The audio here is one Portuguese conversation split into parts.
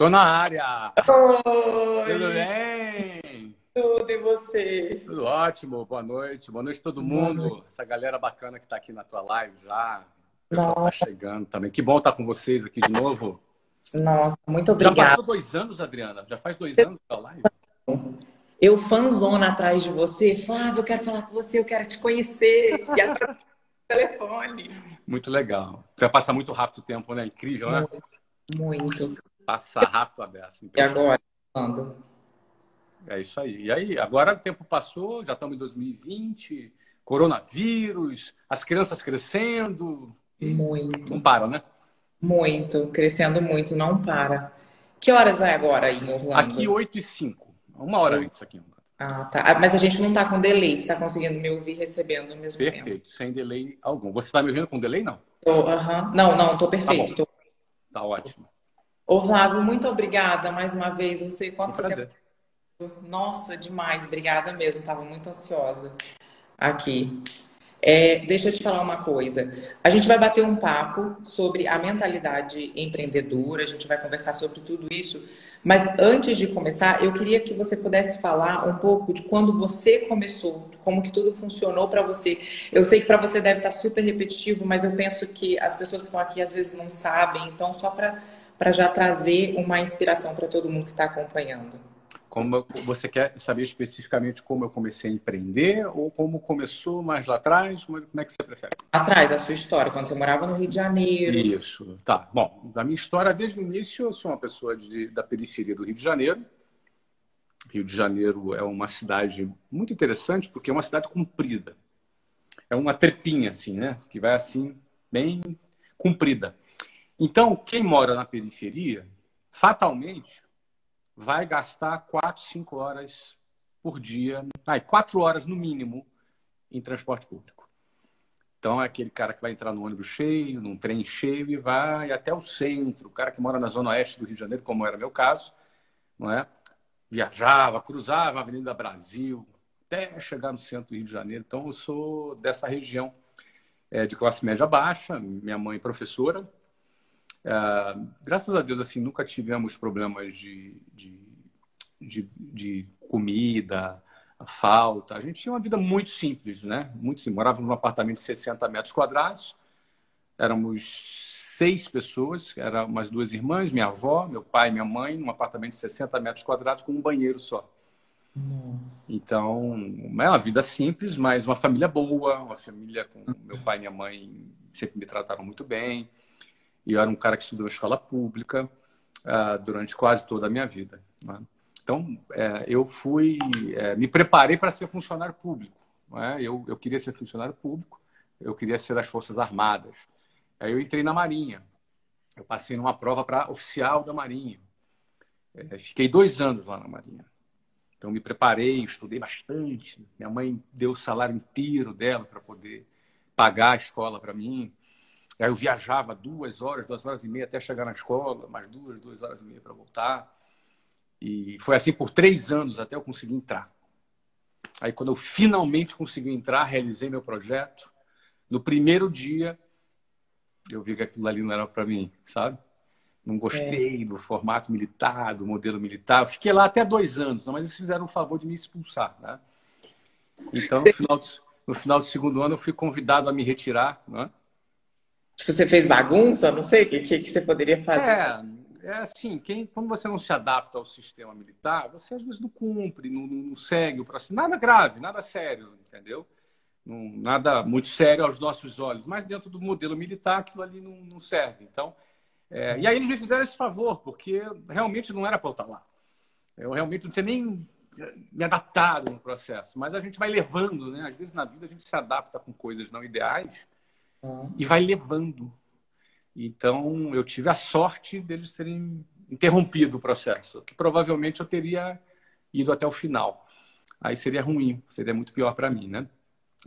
Tô na área. Tudo Oi, bem? tudo e você? Tudo ótimo. Boa noite. Boa noite todo Boa noite. mundo. Essa galera bacana que tá aqui na tua live já. O pessoal tá Nossa, chegando também. Que bom estar com vocês aqui de novo. nossa, muito Já obrigada. passou 2 anos, Adriana? Já faz 2 anos da live? Eu fanzona atrás de você. Flávio, eu quero falar com você, eu quero te conhecer. E agora o telefone. Muito legal. Então, passa muito rápido o tempo, né? Incrível, né? Muito, muito. Passa rápido a beça. E Impressionante. agora? Quando? É isso aí. E aí, agora o tempo passou, já estamos em 2020, coronavírus, as crianças crescendo. E Muito, não para, né? muito. Crescendo muito, não para. Que horas é agora aí em Aqui, Orlando? 8h05. 1 hora antes aqui. Ah, tá. Ah, mas a gente não tá com delay, você tá conseguindo me ouvir recebendo no mesmo tempo. Perfeito, sem delay algum. Você está me ouvindo com delay? Não. Aham. Não, não, tô Tá bom, perfeito. tá ótimo. Ô, Flávio, muito obrigada mais uma vez. Não sei Um quanto seu tempo. prazer. Nossa, demais. Obrigada mesmo. Estava muito ansiosa aqui. Deixa eu te falar uma coisa. A gente vai bater um papo sobre a mentalidade empreendedora, a gente vai conversar sobre tudo isso. Mas antes de começar, eu queria que você pudesse falar um pouco de quando você começou, como que tudo funcionou para você. Eu sei que para você deve estar super repetitivo, mas eu penso que as pessoas que estão aqui às vezes não sabem, então só para já trazer uma inspiração para todo mundo que está acompanhando. Você quer saber especificamente como eu comecei a empreender ou como começou mais lá atrás? Como é que você prefere? Atrás, a sua história, quando você morava no Rio de Janeiro. Isso, tá. Bom, da minha história, desde o início, eu sou uma pessoa da periferia do Rio de Janeiro. Rio de Janeiro é uma cidade muito interessante porque é uma cidade comprida. É uma trepinha, assim, né? Que vai assim, bem comprida. Então, quem mora na periferia, fatalmente, vai gastar 4, 5 horas por dia, 4 horas no mínimo, em transporte público. Então, é aquele cara que vai entrar no ônibus cheio, num trem cheio e vai até o centro. O cara que mora na zona oeste do Rio de Janeiro, como era meu caso, não é? Viajava, cruzava a Avenida Brasil, até chegar no centro do Rio de Janeiro. Então, eu sou dessa região de classe média baixa, minha mãe professora. Graças a Deus, assim, nunca tivemos problemas de comida, falta. A gente tinha uma vida muito simples, né? Muito simples. Morávamos num apartamento de 60 metros quadrados, éramos 6 pessoas, eram umas 2 irmãs, minha avó, meu pai e minha mãe, num apartamento de 60 metros quadrados com um banheiro só. Nossa. Então, é uma vida simples, mas uma família boa, uma família com meu pai e minha mãe sempre me trataram muito bem. E eu era um cara que estudou em escola pública durante quase toda a minha vida, né? Então, me preparei para ser funcionário público, né? Eu queria ser funcionário público, eu queria ser das Forças Armadas. Aí eu entrei na Marinha, eu passei numa prova para oficial da Marinha. Fiquei 2 anos lá na Marinha. Então, me preparei, estudei bastante. Minha mãe deu o salário inteiro dela para poder pagar a escola para mim. Aí eu viajava 2 horas, 2 horas e meia até chegar na escola, mais 2 horas e meia para voltar. E foi assim por 3 anos até eu conseguir entrar. Aí quando eu finalmente consegui entrar, realizei meu projeto. No primeiro dia, eu vi que aquilo ali não era para mim, sabe? Não É. gostei do formato militar, do modelo militar. Eu fiquei lá até 2 anos, mas eles fizeram o favor de me expulsar, né? Então, Você, no final do segundo ano, eu fui convidado a me retirar, né? tipo, você fez bagunça? Não sei o que você poderia fazer. É assim, quando você não se adapta ao sistema militar, você às vezes não cumpre, não segue o processo. Nada grave, nada sério, entendeu? Nada muito sério aos nossos olhos, mas dentro do modelo militar aquilo ali não serve. Então, e aí eles me fizeram esse favor, porque realmente não era para eu estar lá. Eu realmente não tinha nem me adaptado no processo, mas a gente vai levando, né? Às vezes na vida a gente se adapta com coisas não ideais e vai levando. Então, eu tive a sorte deles terem interrompido o processo, que provavelmente eu teria ido até o final. Aí seria ruim, seria muito pior para mim, né?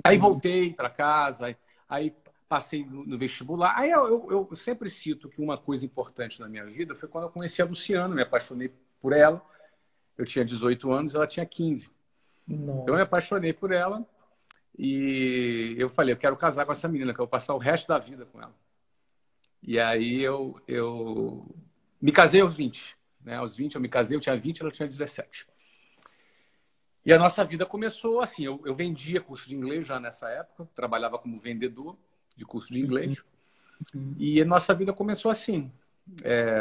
Aí voltei para casa, aí passei no vestibular. Aí eu sempre cito que uma coisa importante na minha vida foi quando eu conheci a Luciana, me apaixonei por ela. Eu tinha 18 anos, ela tinha 15. Então, eu me Nossa. apaixonei por ela e eu falei, eu quero casar com essa menina, que eu vou passar o resto da vida com ela. E aí eu me casei aos 20. né? Aos 20 eu me casei, eu tinha 20, ela tinha 17. E a nossa vida começou assim. Eu vendia curso de inglês já nessa época, trabalhava como vendedor de curso de inglês. E a nossa vida começou assim.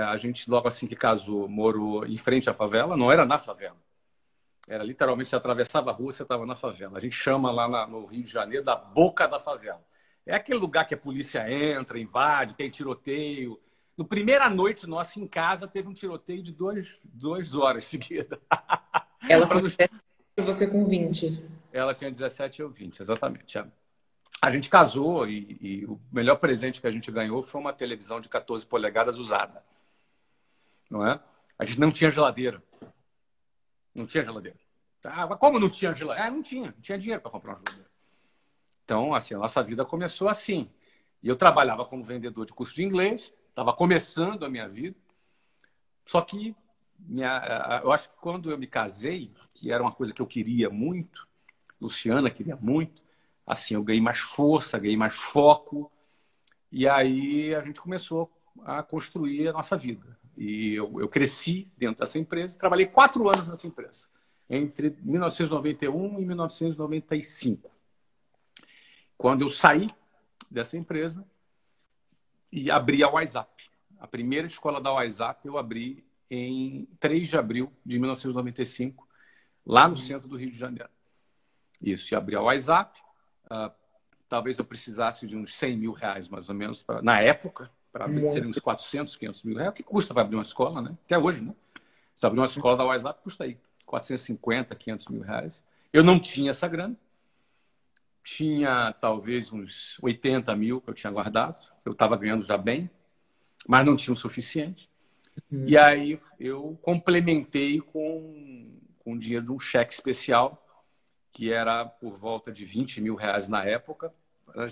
A gente, logo assim que casou, morou em frente à favela, não era na favela. Era literalmente, você atravessava a rua, você estava na favela. A gente chama lá no Rio de Janeiro da boca da favela. É aquele lugar que a polícia entra, invade, tem tiroteio. No primeira noite nossa em casa, teve um tiroteio de 2 horas seguidas. Ela com 17 e você com 20. Ela tinha 17 e eu 20, exatamente. A gente casou e o melhor presente que a gente ganhou foi uma televisão de 14 polegadas usada. Não é? A gente não tinha geladeira. Não tinha geladeira. Ah, mas como não tinha geladeira? Não tinha dinheiro para comprar uma geladeira. Então, assim, a nossa vida começou assim. E eu trabalhava como vendedor de curso de inglês, estava começando a minha vida. Só que eu acho que quando eu me casei, que era uma coisa que eu queria muito, Luciana queria muito, assim, eu ganhei mais força, ganhei mais foco. E aí a gente começou a construir a nossa vida. E eu cresci dentro dessa empresa, trabalhei 4 anos nessa empresa, entre 1991 e 1995. Quando eu saí dessa empresa e abri a WhatsApp. A primeira escola da WhatsApp eu abri em 3 de abril de 1995, lá no centro do Rio de Janeiro. Isso, e abri a WhatsApp. Talvez eu precisasse de uns 100 mil reais, mais ou menos, na época, para abrir, seriam uns 400, 500 mil reais. O que custa para abrir uma escola, né? Até hoje, né? Se abrir uma escola da WhatsApp, custa aí 450, 500 mil reais. Eu não tinha essa grana. Tinha talvez uns 80 mil que eu tinha guardado. Eu estava ganhando já bem, mas não tinha o suficiente. E aí eu complementei com o dinheiro de um cheque especial, que era por volta de 20 mil reais na época.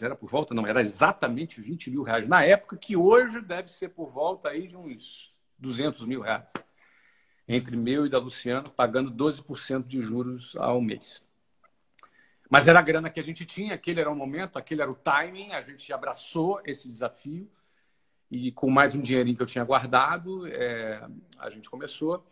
Era por volta, não, era exatamente 20 mil reais na época, que hoje deve ser por volta aí de uns 200 mil reais. Entre meu e da Luciana, pagando 12% de juros ao mês. Mas era a grana que a gente tinha, aquele era o momento, aquele era o timing, a gente abraçou esse desafio e com mais um dinheirinho que eu tinha guardado, a gente começou.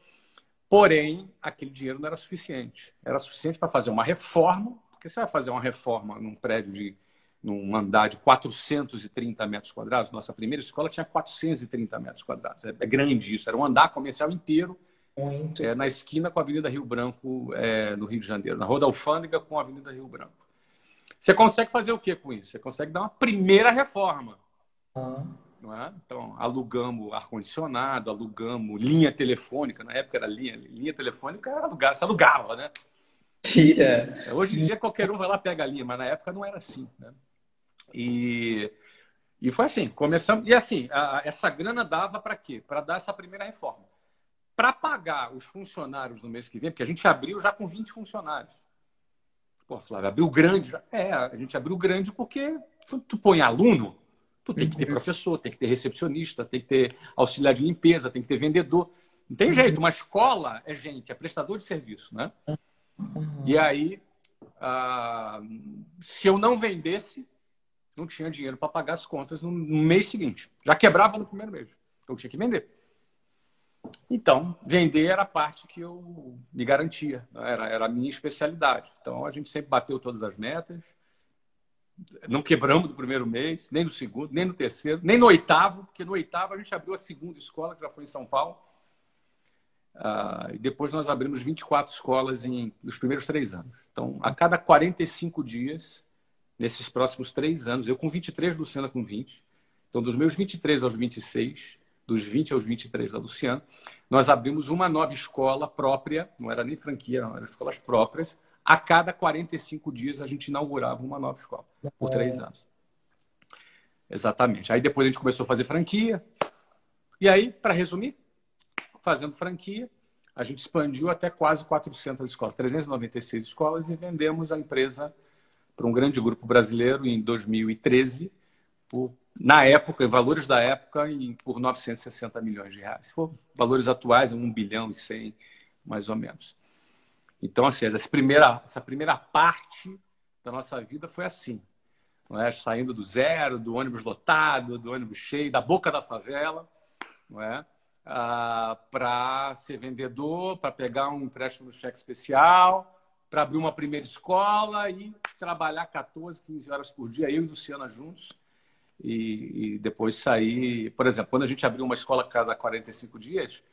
Porém, aquele dinheiro não era suficiente. Era suficiente para fazer uma reforma, porque você vai fazer uma reforma num prédio num andar de 430 metros quadrados. Nossa primeira escola tinha 430 metros quadrados. É grande isso, era um andar comercial inteiro. Muito. Na esquina com a Avenida Rio Branco, no Rio de Janeiro, na Rua da Alfândega com a Avenida Rio Branco. Você consegue fazer o que com isso? Você consegue dar uma primeira reforma. Não é? Então, alugamos ar-condicionado, alugamos linha telefônica. Na época era linha telefônica, era alugado, você alugava, né? Tira. Hoje em dia qualquer um vai lá e pega a linha, mas na época não era assim, né? E foi assim, começamos. E assim, essa grana dava para quê? Para dar essa primeira reforma. Para pagar os funcionários no mês que vem, porque a gente abriu já com 20 funcionários. Pô, Flávio, abriu grande. A gente abriu grande porque tu põe aluno, tu tem que ter professor, tem que ter recepcionista, tem que ter auxiliar de limpeza, tem que ter vendedor. Não tem jeito, uma escola é gente, é prestador de serviço, né? E aí, se eu não vendesse, não tinha dinheiro para pagar as contas no mês seguinte. Já quebrava no primeiro mês. Então, eu tinha que vender. Então, vender era a parte que eu me garantia. Era a minha especialidade. Então, a gente sempre bateu todas as metas. Não quebramos do primeiro mês, nem do segundo, nem do terceiro, nem no oitavo, porque no oitavo a gente abriu a segunda escola, que já foi em São Paulo. E depois nós abrimos 24 escolas nos primeiros 3 anos. Então, a cada 45 dias, nesses próximos 3 anos, eu com 23, Luciana com 20. Então, dos meus 23 aos 26, dos 20 aos 23 da Luciana, nós abrimos uma nova escola própria, não era nem franquia, não, eram escolas próprias. A cada 45 dias a gente inaugurava uma nova escola, por 3 anos. Exatamente. Aí depois a gente começou a fazer franquia. E aí, para resumir, fazendo franquia, a gente expandiu até quase 400 escolas, 396 escolas, e vendemos a empresa para um grande grupo brasileiro em 2013, na época, em valores da época, por 960 milhões de reais. Se for valores atuais, 1 bilhão e 100, mais ou menos. Então, assim, essa primeira parte da nossa vida foi assim. Não é? Saindo do zero, do ônibus lotado, do ônibus cheio, da boca da favela, não é? para ser vendedor, para pegar um empréstimo no cheque especial, para abrir uma primeira escola e trabalhar 14, 15 horas por dia, eu e Luciana juntos, e depois sair. Por exemplo, quando a gente abriu uma escola cada 45 dias,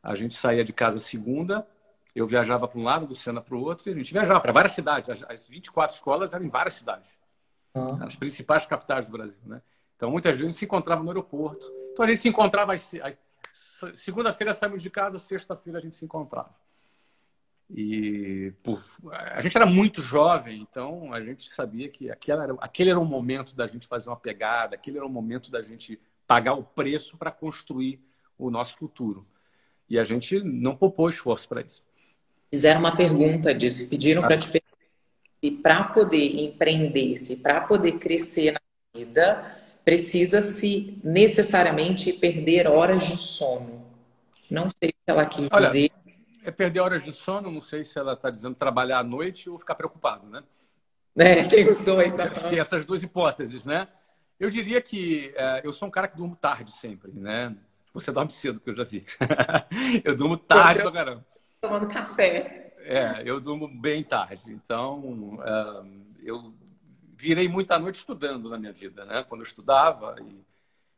a gente saía de casa segunda, eu viajava para um lado, Luciana para o outro, e a gente viajava para várias cidades. As 24 escolas eram em várias cidades, as principais capitais do Brasil, né? Então, muitas vezes a gente se encontrava no aeroporto. Então, a gente se encontrava segunda-feira saímos de casa, sexta-feira a gente se encontrava. E a gente era muito jovem, então a gente sabia que aquele era o momento da gente fazer uma pegada, aquele era o momento da gente pagar o preço para construir o nosso futuro. E a gente não poupou esforço para isso. Fizeram uma pergunta disso, pediram para te perguntar se para poder empreender, se para poder crescer na vida, precisa-se necessariamente perder horas de sono. Não sei o que ela quis dizer. É perder horas de sono, não sei se ela está dizendo trabalhar à noite ou ficar preocupado, né? Tem os dois. Tem essas duas hipóteses, né? Eu diria que eu sou um cara que durmo tarde sempre, né? Você dorme cedo, que eu já vi. Eu durmo tarde pra caramba. Tomando café. Eu durmo bem tarde. Então, eu virei muita noite estudando na minha vida, né? Quando eu estudava,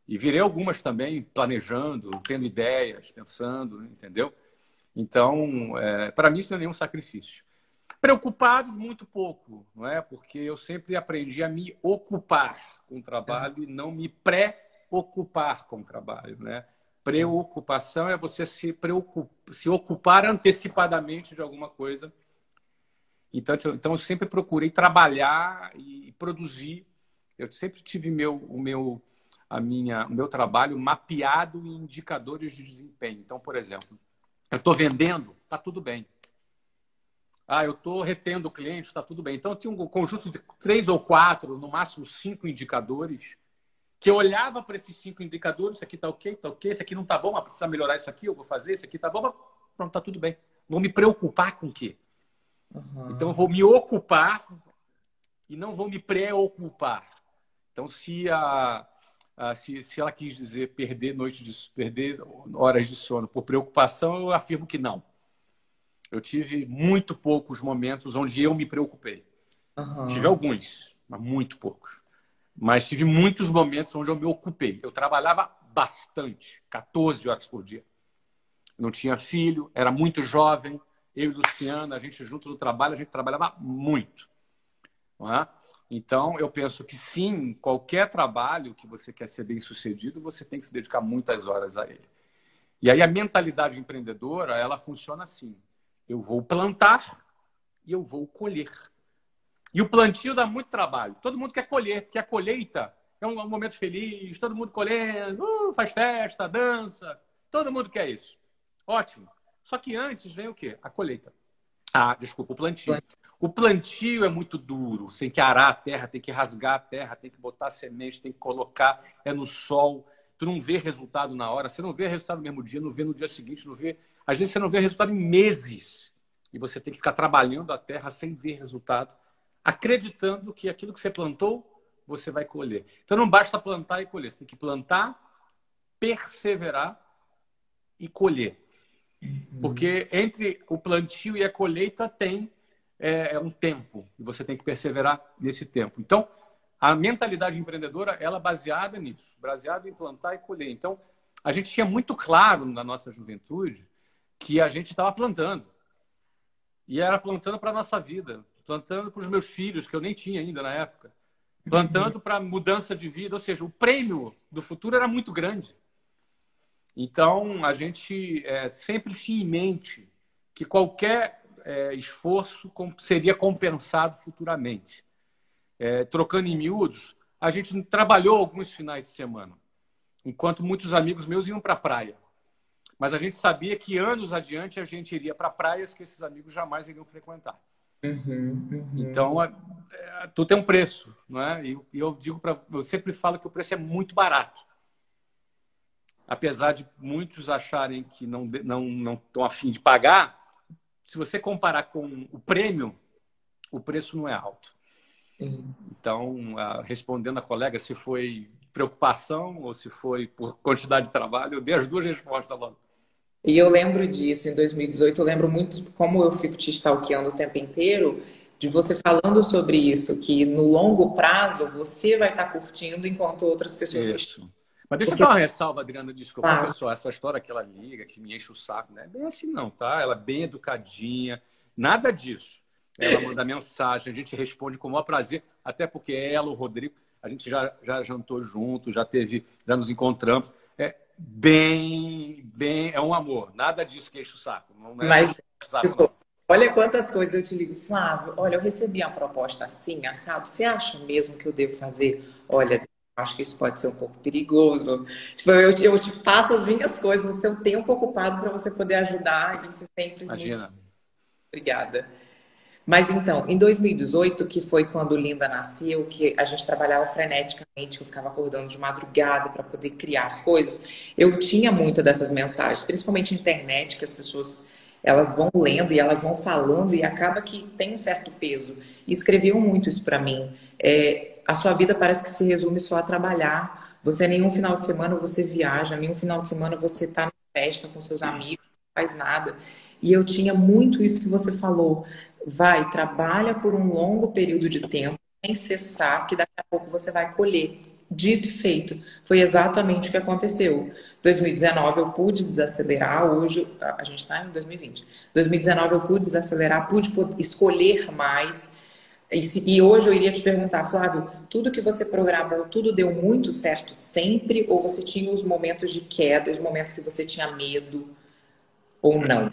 e virei algumas também planejando, tendo ideias, pensando, entendeu? Então, para mim, isso não é nenhum sacrifício. Preocupado, muito pouco, não é? Porque eu sempre aprendi a me ocupar com o trabalho e não me preocupar com o trabalho, né? Preocupação é você se ocupar antecipadamente de alguma coisa. Então, eu sempre procurei trabalhar e produzir. Eu sempre tive o meu trabalho mapeado em indicadores de desempenho. Então, por exemplo, eu estou vendendo, está tudo bem. Eu estou retendo o cliente, está tudo bem. Então, eu tinha um conjunto de 3 ou 4, no máximo 5 indicadores, que eu olhava para esses 5 indicadores, isso aqui está ok, isso aqui não está bom, mas precisa melhorar isso aqui, eu vou fazer, isso aqui está bom, mas pronto, está tudo bem. Vou me preocupar com o quê? Então, eu vou me ocupar e não vou me preocupar. Então, se ela quis dizer perder horas de sono por preocupação, eu afirmo que não. Eu tive muito poucos momentos onde eu me preocupei. Tive alguns, mas muito poucos. Mas tive muitos momentos onde eu me ocupei. Eu trabalhava bastante, 14 horas por dia. Não tinha filho, era muito jovem. Eu e Luciana, a gente junto no trabalho, a gente trabalhava muito. Não é? Então, eu penso que sim, qualquer trabalho que você quer ser bem sucedido, você tem que se dedicar muitas horas a ele. E aí a mentalidade empreendedora, ela funciona assim. Eu vou plantar e eu vou colher. E o plantio dá muito trabalho. Todo mundo quer colher, porque a colheita é um momento feliz, todo mundo colhendo, faz festa, dança. Todo mundo quer isso. Ótimo. Só que antes vem o quê? A colheita. Desculpa, o plantio. O plantio é muito duro. Você tem que arar a terra, tem que rasgar a terra, tem que botar a semente, tem que colocar, no sol. Tu não vê resultado na hora, você não vê resultado no mesmo dia, não vê no dia seguinte, não vê. Às vezes você não vê resultado em meses. E você tem que ficar trabalhando a terra sem ver resultado, acreditando que aquilo que você plantou, você vai colher. Então não basta plantar e colher. Você tem que plantar, perseverar e colher. Porque entre o plantio e a colheita tem um tempo. E você tem que perseverar nesse tempo. Então, a mentalidade empreendedora, ela é baseada nisso. Baseada em plantar e colher. Então, a gente tinha muito claro na nossa juventude que a gente estava plantando. E era plantando para a nossa vida. Plantando para os meus filhos, que eu nem tinha ainda na época. Plantando para mudança de vida. Ou seja, o prêmio do futuro era muito grande. Então, a gente sempre tinha em mente que qualquer esforço seria compensado futuramente. Trocando em miúdos, a gente trabalhou alguns finais de semana, enquanto muitos amigos meus iam para a praia. Mas a gente sabia que anos adiante a gente iria para praias que esses amigos jamais iriam frequentar. Então, tudo tem um preço, não é? E eu sempre falo que o preço é muito barato. Apesar de muitos acharem que não estão a fim de pagar, se você comparar com o prêmio, o preço não é alto. Então, respondendo a colega se foi preocupação ou se foi por quantidade de trabalho. Eu dei as duas respostas logo. E eu lembro disso, em 2018, eu lembro muito como eu fico te stalkeando o tempo inteiro, de você falando sobre isso, que no longo prazo você vai estar curtindo enquanto outras pessoas que... Isso. Mas deixa eu Porque, dar uma ressalva, Adriana, desculpa, claro, pessoal, essa história que ela liga, que me enche o saco, não é bem assim não, tá? Ela é bem educadinha, nada disso. Ela manda mensagem, a gente responde com o maior prazer, até porque ela, o Rodrigo, a gente já jantou junto, já nos encontramos. É bem, é um amor, nada disso que enche o saco. Não é mas, o saco, tipo, não. olha quantas coisas eu te ligo. Flávio, olha, eu recebi uma proposta assim, assado. Você acha mesmo que eu devo fazer? Olha, acho que isso pode ser um pouco perigoso. Tipo, eu te passo as minhas coisas no seu tempo ocupado para você poder ajudar. E você sempre muito Imagina. obrigada. Mas então, em 2018, que foi quando Linda nasceu, que a gente trabalhava freneticamente, que eu ficava acordando de madrugada para poder criar as coisas, eu tinha muitas dessas mensagens, principalmente na internet, que as pessoas elas vão lendo e elas vão falando e acaba que tem um certo peso. E escreviam muito isso para mim. A sua vida parece que se resume só a trabalhar. Você nenhum final de semana você viaja, nenhum final de semana você está na festa com seus amigos, não faz nada. E eu tinha muito isso que você falou. Vai, trabalha por um longo período de tempo, sem cessar, que daqui a pouco você vai colher. Dito e feito. Foi exatamente o que aconteceu. 2019 eu pude desacelerar, hoje a gente está em 2020. 2019 eu pude desacelerar, pude escolher mais. E hoje eu iria te perguntar, Flávio, tudo que você programou, tudo deu muito certo sempre? Ou você tinha os momentos de queda, os momentos que você tinha medo ou não?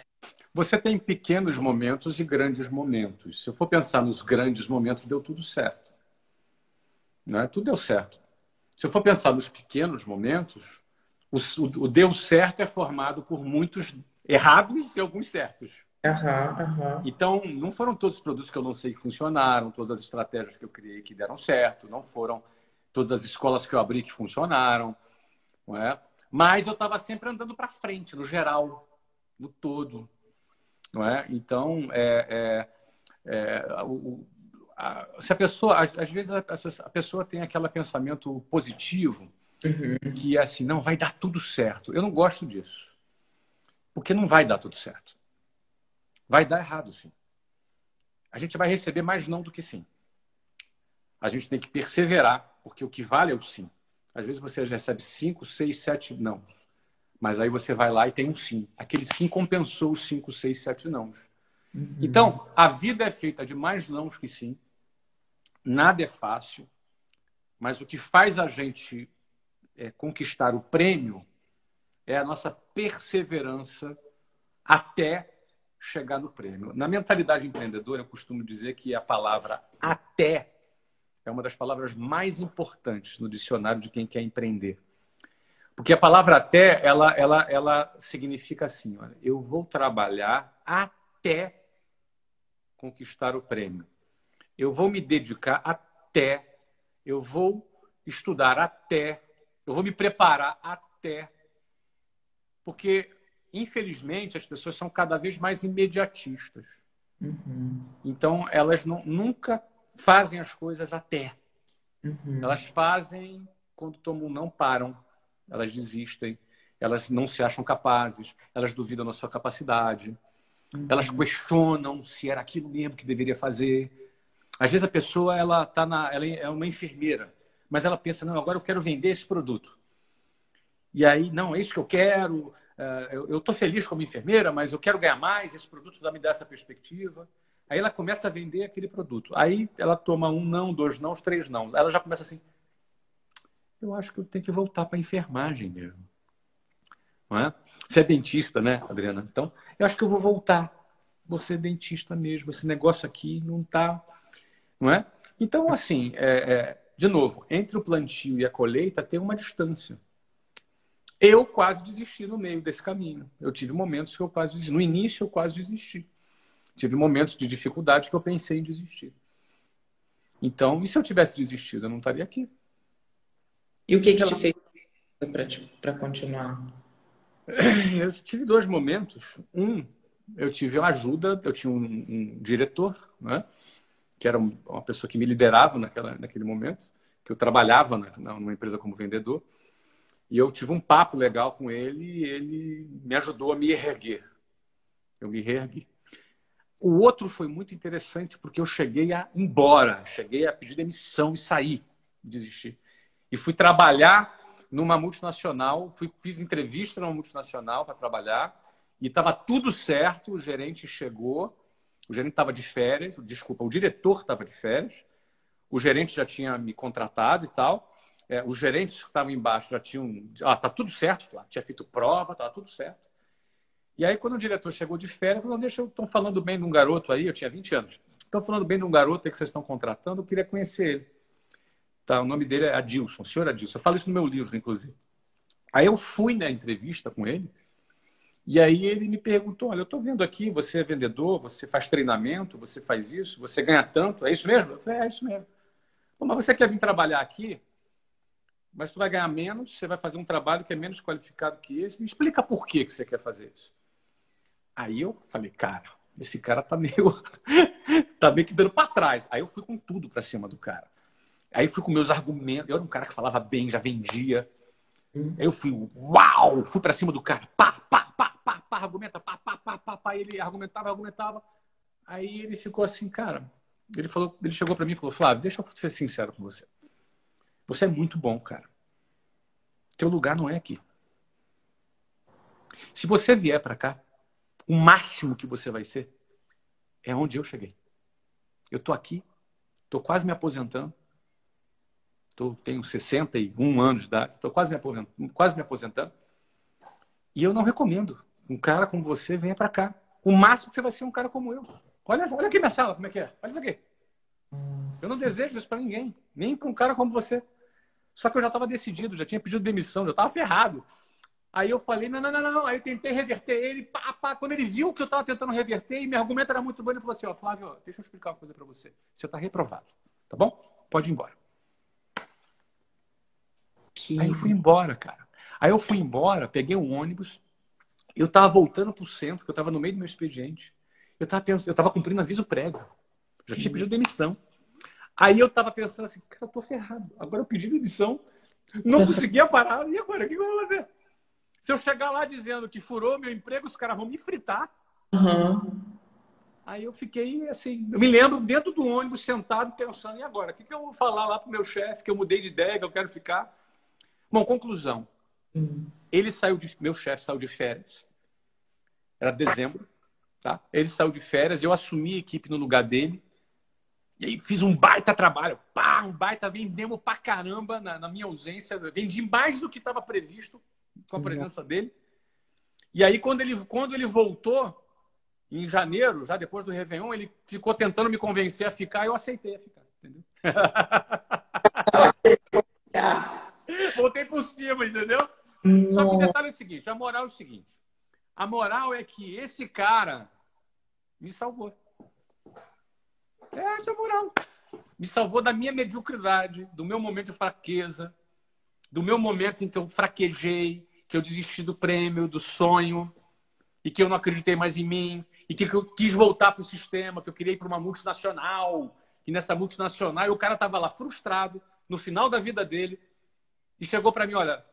Você tem pequenos momentos e grandes momentos. Se eu for pensar nos grandes momentos, deu tudo certo. Né? Tudo deu certo. Se eu for pensar nos pequenos momentos, o deu certo é formado por muitos errados e alguns certos. Aham, aham. Então, não foram todos os produtos que eu lancei que funcionaram, todas as estratégias que eu criei que deram certo, não foram todas as escolas que eu abri que funcionaram. Não é? Mas eu estava sempre andando para frente, no geral, no todo. Não é? Então, se a pessoa, às vezes a pessoa tem aquele pensamento positivo que é assim, não, vai dar tudo certo. Eu não gosto disso, porque não vai dar tudo certo. Vai dar errado, sim. A gente vai receber mais não do que sim. A gente tem que perseverar, porque o que vale é o sim. Às vezes você recebe 5, 6, 7 não. Mas aí você vai lá e tem um sim. Aquele sim compensou os 5, 6, 7 não. Então, a vida é feita de mais nãos que sim. Nada é fácil. Mas o que faz a gente conquistar o prêmio é a nossa perseverança até chegar no prêmio. Na mentalidade empreendedora, eu costumo dizer que a palavra até é uma das palavras mais importantes no dicionário de quem quer empreender. Porque a palavra até, ela significa assim, olha, eu vou trabalhar até conquistar o prêmio. Eu vou me dedicar até, eu vou estudar até, eu vou me preparar até. Porque, infelizmente, as pessoas são cada vez mais imediatistas. Então, elas nunca fazem as coisas até. Elas fazem quando tomam não param. Elas desistem. Elas não se acham capazes. Elas duvidam da sua capacidade. Elas questionam se era aquilo mesmo que deveria fazer. Às vezes a pessoa ela é uma enfermeira, mas ela pensa, não, agora eu quero vender esse produto. E aí, não, é isso que eu quero. Eu estou feliz como enfermeira, mas eu quero ganhar mais. Esse produto vai me dar essa perspectiva. Aí ela começa a vender aquele produto. Aí ela toma um não, dois não, três não. Aí ela já começa assim, eu acho que eu tenho que voltar para a enfermagem mesmo. Não é? Você é dentista, né, Adriana? Então, eu acho que eu vou voltar. Vou ser dentista mesmo. Esse negócio aqui não está... Não é? Então, assim, de novo, entre o plantio e a colheita tem uma distância. Eu quase desisti no meio desse caminho. Eu tive momentos que eu quase desisti. No início, eu quase desisti. Tive momentos de dificuldade que eu pensei em desistir. Então, e se eu tivesse desistido, eu não estaria aqui. E o que te fez para continuar? Eu tive dois momentos. Eu tive uma ajuda, eu tinha um diretor, né, que era uma pessoa que me liderava naquele momento, que eu trabalhava numa empresa como vendedor. E eu tive um papo legal com ele e ele me ajudou a me reerguer. Eu me reergui. O outro foi muito interessante porque eu cheguei a ir embora, cheguei a pedir demissão e sair, desistir. E fui trabalhar numa multinacional, fiz entrevista numa multinacional para trabalhar e estava tudo certo, o gerente chegou, o gerente estava de férias, desculpa, o diretor estava de férias, o gerente já tinha me contratado e tal, os gerentes que estavam embaixo já tinham... tá tudo certo, tinha feito prova, estava tudo certo. E aí, quando o diretor chegou de férias, falou, estão falando bem de um garoto aí, eu tinha 20 anos, estão falando bem de um garoto aí que vocês estão contratando, eu queria conhecer ele. Tá, o nome dele é Adilson, o senhor Adilson. Eu falo isso no meu livro, inclusive. Aí eu fui na entrevista com ele, e aí ele me perguntou, olha, eu estou vendo aqui, você é vendedor, você faz treinamento, você faz isso, você ganha tanto, é isso mesmo? Eu falei, é isso mesmo. Bom, mas você quer vir trabalhar aqui, mas tu vai ganhar menos, você vai fazer um trabalho que é menos qualificado que esse. Me explica por que você quer fazer isso. Aí eu falei, cara, esse cara tá meio que dando para trás. Aí eu fui com tudo para cima do cara. Aí fui com meus argumentos. Eu era um cara que falava bem, já vendia. Aí eu fui, uau! Fui para cima do cara. Pá, pá, pá, pá, pá, argumenta, pá, pá, pá, pá, pá. Ele argumentava. Aí ele ficou assim, cara. Ele chegou para mim e falou, Flávio, deixa eu ser sincero com você. Você é muito bom, cara. Teu lugar não é aqui. Se você vier para cá, o máximo que você vai ser é onde eu cheguei. Eu tô aqui, tô quase me aposentando. Tenho 61 anos de idade, estou quase me aposentando. E eu não recomendo. Um cara como você venha para cá. O máximo que você vai ser um cara como eu. Olha aqui minha sala, como é que é. Olha isso aqui. Nossa. Eu não desejo isso para ninguém. Nem para um cara como você. Só que eu já estava decidido, já tinha pedido demissão, já estava ferrado. Aí eu falei, não. Aí eu tentei reverter ele. Pá. Quando ele viu que eu estava tentando reverter e meu argumento era muito bom, ele falou assim, Flávio, deixa eu explicar uma coisa para você. Você está reprovado, tá bom? Pode ir embora. Aí eu fui embora, cara. Aí eu fui embora, peguei um ônibus, eu tava voltando pro centro, que eu tava no meio do meu expediente. Eu tava cumprindo aviso prévio. Já tinha pedido demissão. Aí eu tava pensando assim, cara, eu tô ferrado. Agora eu pedi demissão, não conseguia parar, e agora? O que eu vou fazer? Se eu chegar lá dizendo que furou meu emprego, os caras vão me fritar. Aí eu fiquei assim, eu me lembro dentro do ônibus, sentado, pensando, e agora? O que eu vou falar lá pro meu chefe, que eu mudei de ideia, que eu quero ficar? Bom, conclusão. Meu chefe saiu de férias. Era dezembro, tá? Ele saiu de férias, eu assumi a equipe no lugar dele. E aí fiz um baita trabalho. Vendemos pra caramba na minha ausência. Vendi mais do que estava previsto com a presença dele. E aí, quando ele voltou, em janeiro, já depois do Réveillon, ele ficou tentando me convencer a ficar, e eu aceitei a ficar, entendeu? Voltei por cima, entendeu? Só que o detalhe é o seguinte, a moral é o seguinte. A moral é que esse cara me salvou. Essa é a moral. Me salvou da minha mediocridade, do meu momento de fraqueza, do meu momento em que eu fraquejei, que eu desisti do prêmio, do sonho, e que eu não acreditei mais em mim, e que eu quis voltar para o sistema, que eu queria ir para uma multinacional, e nessa multinacional, e o cara estava lá frustrado, no final da vida dele, e chegou para mim, olha,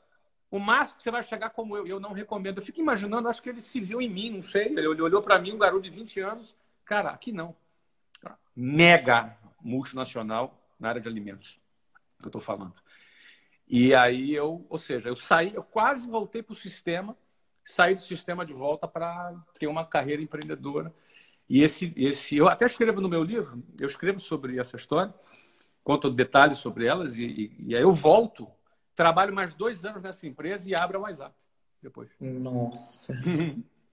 o máximo que você vai chegar como eu não recomendo. Eu fico imaginando, acho que ele se viu em mim, não sei. Ele olhou para mim, um garoto de 20 anos. Cara, aqui não. Mega multinacional na área de alimentos, que eu estou falando. E aí eu saí, eu quase voltei para o sistema, saí do sistema de volta para ter uma carreira empreendedora. E eu até escrevo no meu livro, eu escrevo sobre essa história, conto detalhes sobre elas, e aí eu volto. Trabalho mais 2 anos nessa empresa e abro a WhatsApp depois. Nossa,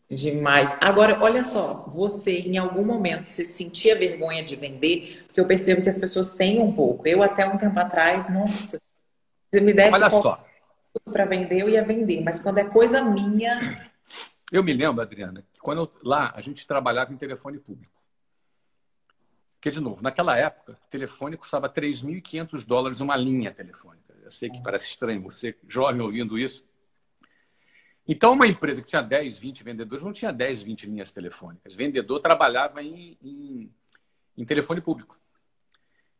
demais. Agora, olha só, você em algum momento você sentia vergonha de vender? Porque eu percebo que as pessoas têm um pouco. Eu até um tempo atrás, nossa, se me desse para vender, eu ia vender. Mas quando é coisa minha... Eu me lembro, Adriana, que lá a gente trabalhava em telefone público. Porque, de novo, naquela época, o telefone custava $3.500 uma linha telefônica. Eu sei que parece estranho, você jovem ouvindo isso. Então, uma empresa que tinha 10, 20 vendedores não tinha 10, 20 linhas telefônicas. Vendedor trabalhava em telefone público.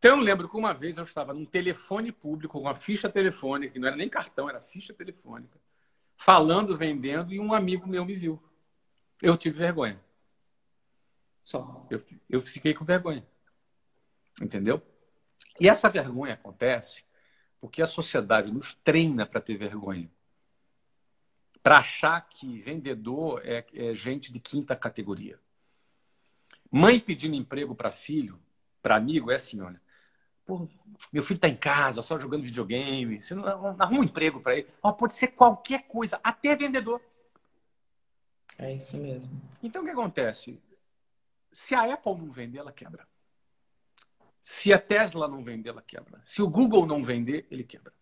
Então, eu lembro que uma vez eu estava num telefone público, com uma ficha telefônica, que não era nem cartão, era ficha telefônica, falando, vendendo, e um amigo meu me viu. Eu tive vergonha. Só. Eu fiquei com vergonha. Entendeu? E essa vergonha acontece porque a sociedade nos treina para ter vergonha. Para achar que vendedor é gente de quinta categoria. Mãe pedindo emprego para filho, para amigo, é assim, olha. Pô, meu filho está em casa, só jogando videogame. Você não arruma um emprego para ele. Pode ser qualquer coisa, até vendedor. É isso mesmo. Então, o que acontece? Se a Apple não vender, ela quebra. Se a Tesla não vender, ela quebra. Se o Google não vender, ele quebra.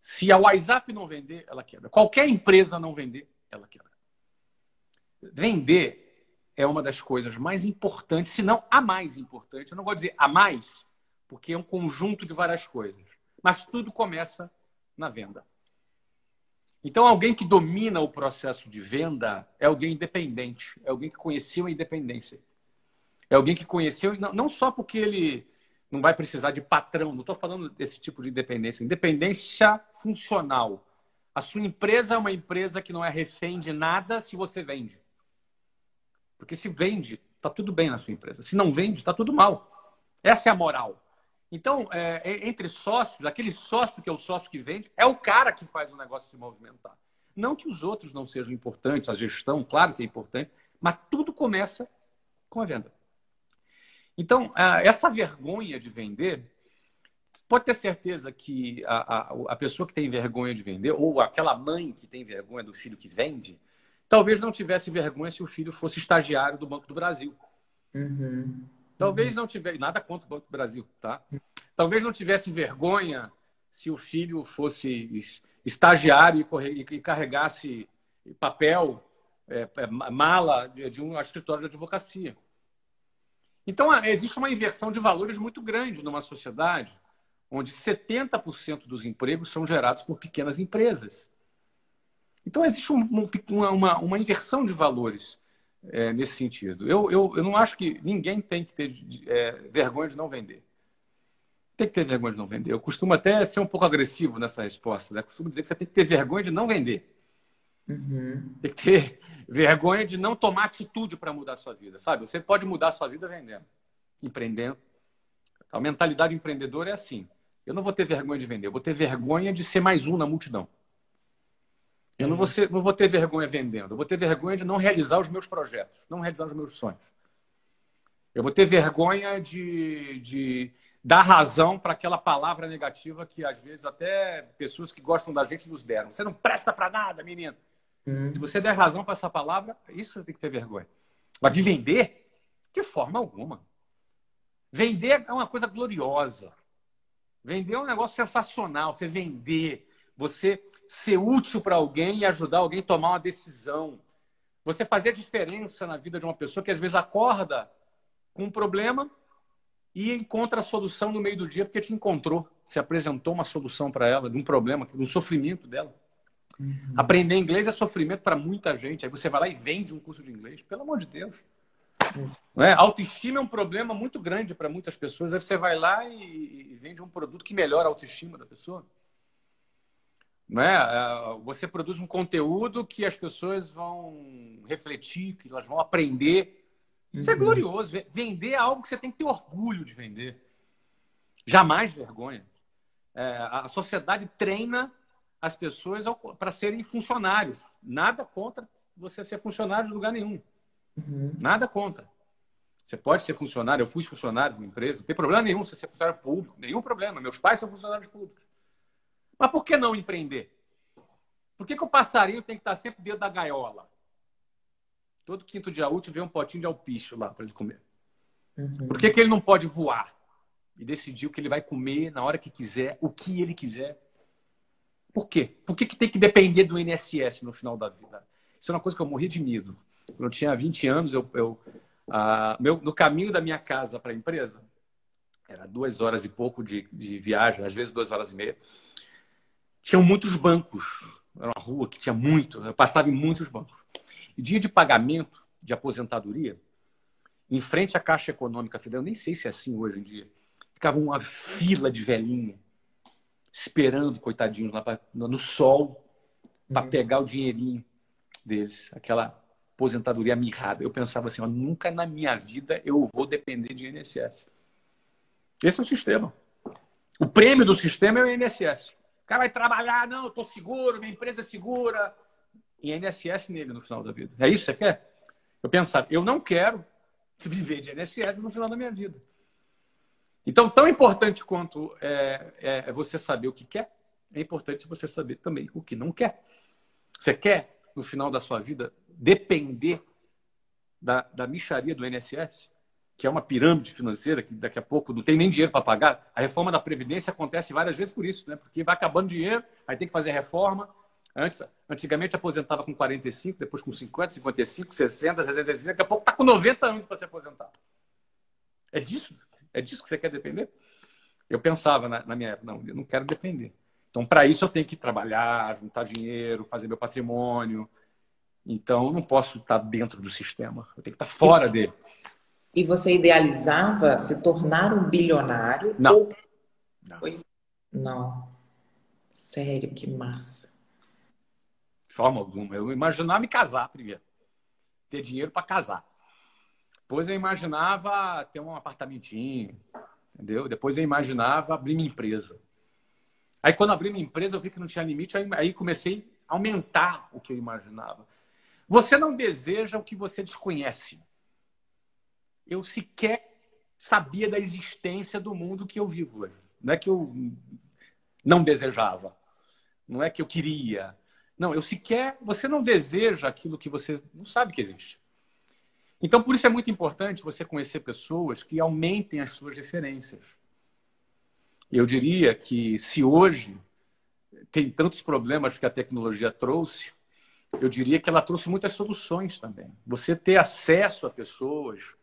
Se a WhatsApp não vender, ela quebra. Qualquer empresa não vender, ela quebra. Vender é uma das coisas mais importantes, se não a mais importante. Eu não vou dizer a mais, porque é um conjunto de várias coisas. Mas tudo começa na venda. Então, alguém que domina o processo de venda é alguém independente. É alguém que conheceu a independência. É alguém que conheceu, não só porque ele não vai precisar de patrão, não estou falando desse tipo de independência. Independência funcional. A sua empresa é uma empresa que não é refém de nada se você vende. Porque se vende, está tudo bem na sua empresa. Se não vende, está tudo mal. Essa é a moral. Então, entre sócios, aquele sócio que é o sócio que vende, é o cara que faz o negócio se movimentar. Não que os outros não sejam importantes, a gestão, claro que é importante, mas tudo começa com a venda. Então, essa vergonha de vender, pode ter certeza que a pessoa que tem vergonha de vender, ou aquela mãe que tem vergonha do filho que vende, talvez não tivesse vergonha se o filho fosse estagiário do Banco do Brasil. Uhum. Talvez não tivesse, nada contra o Banco do Brasil, tá? Talvez não tivesse vergonha se o filho fosse estagiário e carregasse papel, mala de um escritório de advocacia. Então, existe uma inversão de valores muito grande numa sociedade onde 70% dos empregos são gerados por pequenas empresas. Então, existe uma inversão de valores nesse sentido. Eu não acho que ninguém tem que ter vergonha de não vender. Tem que ter vergonha de não vender. Eu costumo até ser um pouco agressivo nessa resposta. Né? Eu costumo dizer que você tem que ter vergonha de não vender. Uhum. Tem que ter vergonha de não tomar atitude para mudar a sua vida. Sabe? Você pode mudar a sua vida vendendo, empreendendo. A mentalidade empreendedora é assim. Eu não vou ter vergonha de vender. Eu vou ter vergonha de ser mais um na multidão. Eu não vou ter vergonha vendendo. Eu vou ter vergonha de não realizar os meus projetos, não realizar os meus sonhos. Eu vou ter vergonha de dar razão para aquela palavra negativa que, às vezes, até pessoas que gostam da gente nos deram. Você não presta para nada, menino. Se você der razão para essa palavra, isso você tem que ter vergonha. Mas de vender, de forma alguma. Vender é uma coisa gloriosa. Vender é um negócio sensacional. Você vender, você ser útil para alguém e ajudar alguém a tomar uma decisão. Você fazer a diferença na vida de uma pessoa que às vezes acorda com um problema e encontra a solução no meio do dia porque te encontrou. Você apresentou uma solução para ela, de um problema, de um sofrimento dela. Uhum. Aprender inglês é sofrimento para muita gente. Aí você vai lá e vende um curso de inglês. Pelo amor de Deus. Não é? Autoestima é um problema muito grande para muitas pessoas. Aí você vai lá e vende um produto que melhora a autoestima da pessoa. Não é? Você produz um conteúdo que as pessoas vão refletir, que elas vão aprender. Isso é glorioso. Vender é algo que você tem que ter orgulho de vender. Jamais vergonha. A sociedade treina as pessoas para serem funcionários. Nada contra você ser funcionário de lugar nenhum. Nada contra. Você pode ser funcionário. Eu fui funcionário de uma empresa. Não tem problema nenhum você ser funcionário público. Nenhum problema. Meus pais são funcionários públicos. Mas por que não empreender? Por que o passarinho tem que estar sempre dentro da gaiola? Todo quinto dia útil vem um potinho de alpiste lá para ele comer. Por que ele não pode voar e decidir o que ele vai comer na hora que quiser, o que ele quiser? Por quê? Por que tem que depender do INSS no final da vida? Isso é uma coisa que eu morri de medo. Quando eu tinha 20 anos, no caminho da minha casa para a empresa, era 2 horas e pouco de viagem, às vezes 2 horas e meia. Tinham muitos bancos. Era uma rua que tinha muito. Eu passava em muitos bancos. E dia de pagamento de aposentadoria, em frente à Caixa Econômica Federal, eu nem sei se é assim hoje em dia, Ficava uma fila de velhinha esperando, coitadinhos, lá no sol, para pegar o dinheirinho deles, aquela aposentadoria mirrada. Eu pensava assim, ó, nunca na minha vida eu vou depender de INSS. Esse é o sistema. O prêmio do sistema é o INSS. O cara vai trabalhar, não, eu estou seguro, minha empresa é segura. E INSS nele no final da vida. É isso que você quer? Eu pensava, eu não quero viver de INSS no final da minha vida. Então, tão importante quanto é você saber o que quer, é importante você saber também o que não quer. Você quer, no final da sua vida, depender da mixaria do INSS, que é uma pirâmide financeira que daqui a pouco não tem nem dinheiro para pagar? A reforma da Previdência acontece várias vezes por isso, né? Porque vai acabando dinheiro, aí tem que fazer reforma. Antigamente aposentava com 45, depois com 50, 55, 60, 65, daqui a pouco está com 90 anos para se aposentar. É disso? É disso que você quer depender? Eu pensava na minha época, não, eu não quero depender. Então, para isso, eu tenho que trabalhar, juntar dinheiro, fazer meu patrimônio. Então, eu não posso estar dentro do sistema. Eu tenho que estar fora dele. E você idealizava se tornar um bilionário? Não. Ou... Não. Oi? Não. Sério, que massa. De forma alguma. Eu imaginava me casar primeiro. Ter dinheiro para casar. Depois eu imaginava ter um apartamentinho, entendeu? Depois eu imaginava abrir minha empresa. Aí quando abri minha empresa eu vi que não tinha limite, aí comecei a aumentar o que eu imaginava. Você não deseja o que você desconhece. Eu sequer sabia da existência do mundo que eu vivo hoje. Não é que eu não desejava. Não é que eu queria. Não, você não deseja aquilo que você não sabe que existe. Então, por isso é muito importante você conhecer pessoas que aumentem as suas referências. Eu diria que se hoje tem tantos problemas que a tecnologia trouxe, eu diria que ela trouxe muitas soluções também. Você ter acesso a pessoas,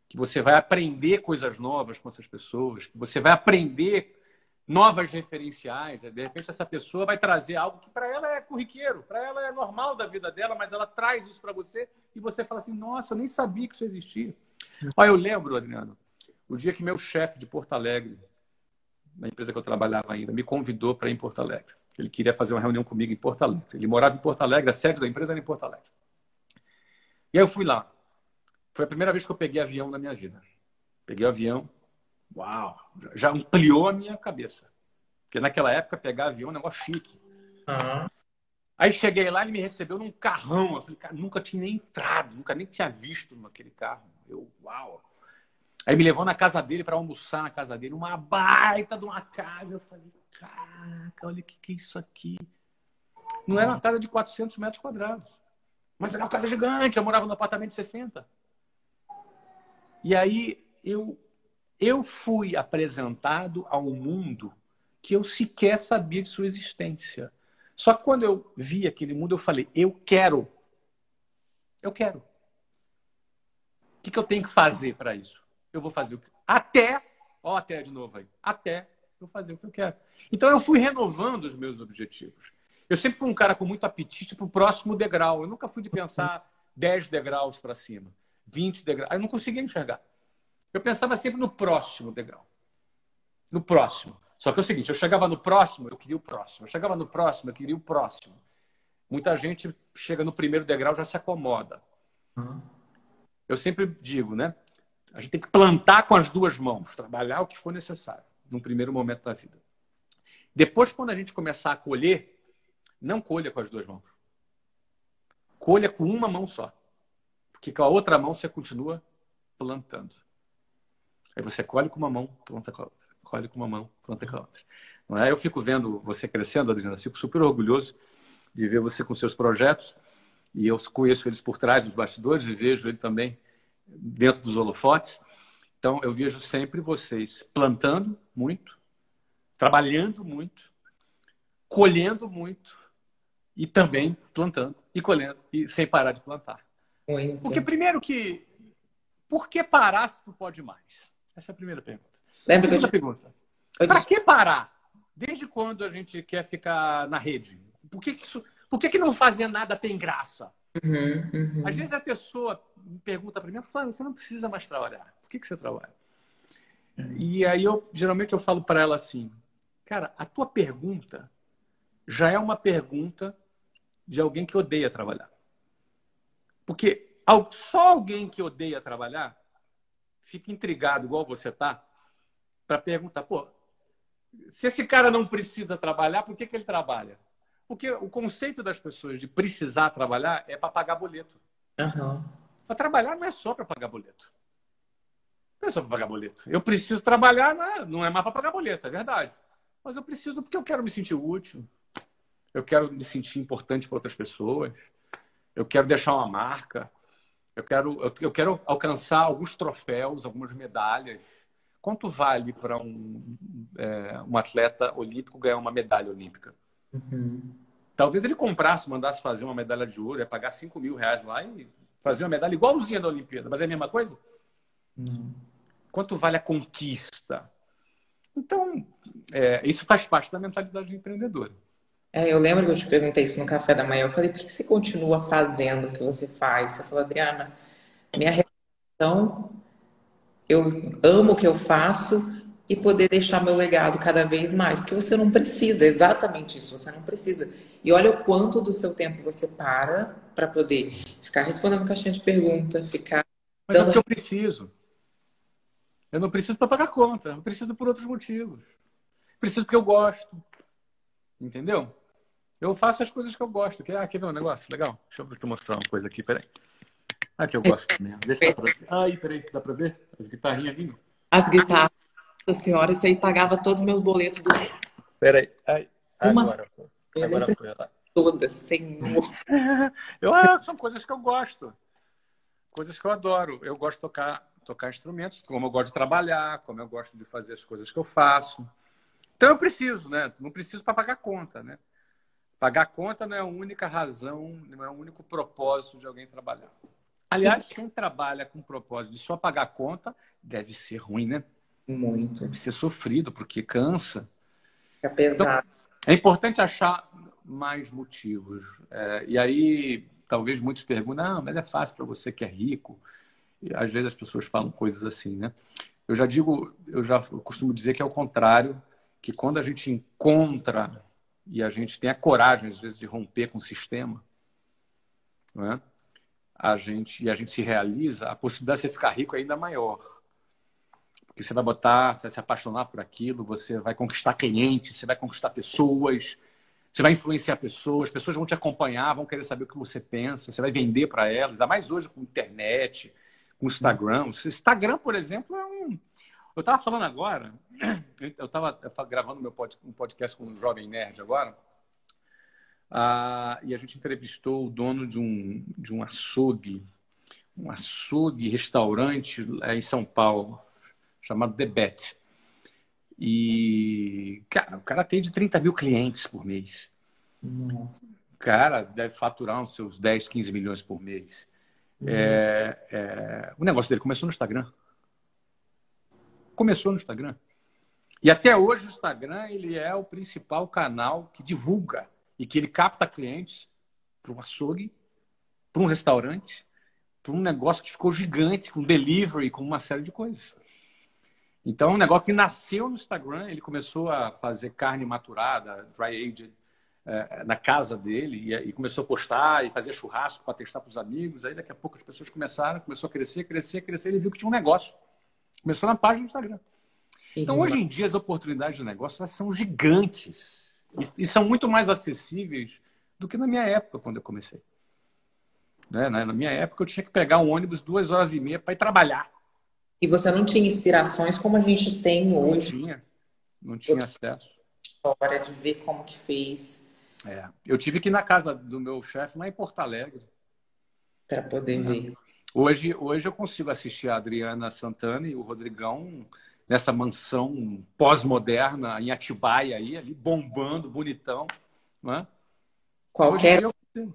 que você vai aprender coisas novas com essas pessoas, que você vai aprender novas referenciais. De repente, essa pessoa vai trazer algo que para ela é corriqueiro, para ela é normal da vida dela, mas ela traz isso para você e você fala assim, nossa, eu nem sabia que isso existia. Olha, eu lembro, Adriano, o dia que meu chefe de Porto Alegre, na empresa que eu trabalhava ainda, me convidou para ir em Porto Alegre. Ele queria fazer uma reunião comigo em Porto Alegre. Ele morava em Porto Alegre, a sede da empresa era em Porto Alegre. E aí eu fui lá. Foi a primeira vez que eu peguei avião na minha vida. Peguei o avião, uau, já ampliou a minha cabeça. Porque naquela época pegar avião é um negócio chique. Uhum. Aí cheguei lá, ele me recebeu num carrão. Eu falei, cara, nunca tinha nem entrado, nunca nem tinha visto naquele carro. Eu, uau. Aí me levou na casa dele para almoçar na casa dele, uma baita de uma casa. Eu falei, caraca, olha o que é isso aqui. Não era uma casa de 400 metros quadrados, mas era uma casa gigante. Eu morava num apartamento de 60. E aí eu fui apresentado ao mundo que eu sequer sabia de sua existência. Só que quando eu vi aquele mundo, eu falei, eu quero. Eu quero. O que eu tenho que fazer para isso? Eu vou fazer o que... Até de novo aí. Até eu fazer o que eu quero. Então eu fui renovando os meus objetivos. Eu sempre fui um cara com muito apetite para o próximo degrau. Eu nunca fui de pensar 10 degraus para cima, 20 degraus. Eu não conseguia enxergar. Eu pensava sempre no próximo degrau. No próximo. Só que é o seguinte, eu chegava no próximo, eu queria o próximo. Eu chegava no próximo, eu queria o próximo. Muita gente chega no primeiro degrau e já se acomoda. Eu sempre digo, né? A gente tem que plantar com as duas mãos, trabalhar o que for necessário, num primeiro momento da vida. Depois, quando a gente começar a colher, não colha com as duas mãos. Colha com uma mão só. Porque com a outra mão você continua plantando. Aí você colhe com uma mão, planta com a outra. Colhe com uma mão, planta com a outra. Não é? Eu fico vendo você crescendo, Adriana, fico super orgulhoso de ver você com seus projetos. E eu conheço eles por trás dos bastidores e vejo ele também dentro dos holofotes. Então, eu vejo sempre vocês plantando muito, trabalhando muito, colhendo muito e também plantando e colhendo e sem parar de plantar. Muito. Porque primeiro que... Por que parar se tu pode mais? Essa é a primeira pergunta. Lembra Segunda pergunta. Para que parar? Desde quando a gente quer ficar na rede? Por que não fazer nada tem graça? Às vezes a pessoa me pergunta para mim, Flávio, você não precisa mais trabalhar. Por que você trabalha? E aí geralmente eu falo para ela assim, cara, a tua pergunta já é uma pergunta de alguém que odeia trabalhar. Porque só alguém que odeia trabalhar fica intrigado, igual você tá, para perguntar, pô, se esse cara não precisa trabalhar, por que ele trabalha? Porque o conceito das pessoas de precisar trabalhar é para pagar boleto. Aham. Para trabalhar não é só para pagar boleto. Não é só para pagar boleto. Eu preciso trabalhar, não é mais para pagar boleto, é verdade. Mas eu preciso porque eu quero me sentir útil. Eu quero me sentir importante para outras pessoas. Eu quero deixar uma marca. Eu quero alcançar alguns troféus, algumas medalhas. Quanto vale para um atleta olímpico ganhar uma medalha olímpica? Uhum. Talvez ele comprasse, mandasse fazer uma medalha de ouro, ia pagar R$ 5.000 lá e fazer uma medalha igualzinha da Olimpíada. Mas é a mesma coisa? Não. Quanto vale a conquista? Então, isso faz parte da mentalidade do empreendedor. Eu lembro que eu te perguntei isso no café da manhã. Eu falei, por que você continua fazendo o que você faz? Você falou, Adriana, minha relação, eu amo o que eu faço e poder deixar meu legado cada vez mais. Porque você não precisa, exatamente isso, você não precisa. E olha o quanto do seu tempo você para poder ficar respondendo caixinha de pergunta, ficar Mas é dando. porque eu preciso. Eu não preciso para pagar conta. Eu preciso por outros motivos. Preciso porque eu gosto. Entendeu? Eu faço as coisas que eu gosto. Quer ver um negócio legal? Deixa eu te mostrar uma coisa aqui, peraí. Que eu gosto também. Vê se dá pra ver. Ai, peraí, dá pra ver? As guitarrinhas vindo? As guitarras, senhora, isso aí pagava todos os meus boletos do Peraí. Ai, uma agora. Agora foi. Ela. toda, senhor. São coisas que eu gosto. Coisas que eu adoro. Eu gosto de tocar instrumentos, como eu gosto de trabalhar, como eu gosto de fazer as coisas que eu faço. Então eu preciso, né? Não preciso para pagar conta, né? Pagar conta não é a única razão, não é o único propósito de alguém trabalhar. Aliás, quem trabalha com o propósito de só pagar conta deve ser ruim, né? Muito. Deve ser sofrido, porque cansa. Fica pesado. É importante achar mais motivos. E aí, talvez muitos perguntem, não, mas é fácil para você que é rico. E, às vezes as pessoas falam coisas assim, né? Eu costumo dizer que é o contrário, que quando a gente encontra e a gente tem a coragem, às vezes, de romper com o sistema, não é? A gente se realiza, a possibilidade de você ficar rico é ainda maior. Porque você vai se apaixonar por aquilo, você vai conquistar clientes, você vai conquistar pessoas, você vai influenciar pessoas, pessoas vão te acompanhar, vão querer saber o que você pensa, você vai vender para elas, ainda mais hoje com internet, com Instagram. O Instagram, por exemplo, Eu estava falando agora, eu estava gravando um podcast com um jovem nerd agora, e a gente entrevistou o dono de um açougue restaurante em São Paulo, chamado The Bet. E, cara, o cara tem de 30 mil clientes por mês. Nossa. O cara deve faturar uns seus 10, 15 milhões por mês. O negócio dele começou no Instagram. Começou no Instagram. E até hoje o Instagram ele é o principal canal que divulga e que ele capta clientes para um açougue, para um restaurante, para um negócio que ficou gigante, com delivery, com uma série de coisas. Então, é um negócio que nasceu no Instagram, ele começou a fazer carne maturada, dry aged, na casa dele, e começou a postar e fazer churrasco para testar para os amigos. Aí, daqui a pouco, as pessoas começou a crescer, ele viu que tinha um negócio. Começou na página do Instagram. Então, hoje em dia, as oportunidades de negócio elas são gigantes e são muito mais acessíveis do que na minha época, quando eu comecei. Né? Na minha época, eu tinha que pegar um ônibus 2 horas e meia para ir trabalhar. E você não tinha inspirações como a gente tem hoje. Não tinha acesso. Hora de ver como que fez. Eu tive que ir na casa do meu chefe, lá em Porto Alegre. Para poder ver. Hoje eu consigo assistir a Adriana Santana e o Rodrigão nessa mansão pós-moderna em Atibaia, ali bombando, bonitão. Né? Qualquer momento.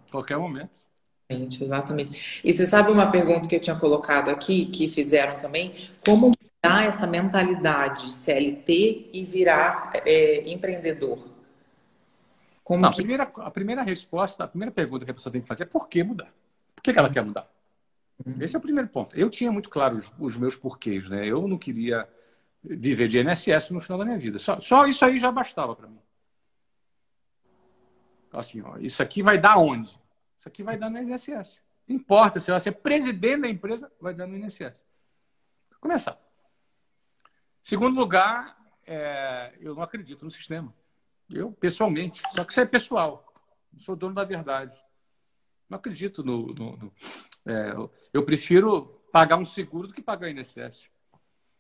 Qualquer momento. Exatamente. E você sabe uma pergunta que eu tinha colocado aqui, que fizeram também? Como mudar essa mentalidade CLT e virar empreendedor? A primeira resposta, a primeira pergunta que a pessoa tem que fazer é por que mudar? Por que ela quer mudar? Esse é o primeiro ponto. Eu tinha muito claro os meus porquês, né? Eu não queria viver de INSS no final da minha vida. Só isso aí já bastava para mim. Assim, ó, isso aqui vai dar onde? Isso aqui vai dar no INSS. Não importa se você é presidente da empresa, vai dar no INSS. Vou começar. Segundo lugar, eu não acredito no sistema. Eu, pessoalmente. Só que isso é pessoal. Não sou dono da verdade. Não acredito eu prefiro pagar um seguro do que pagar o INSS.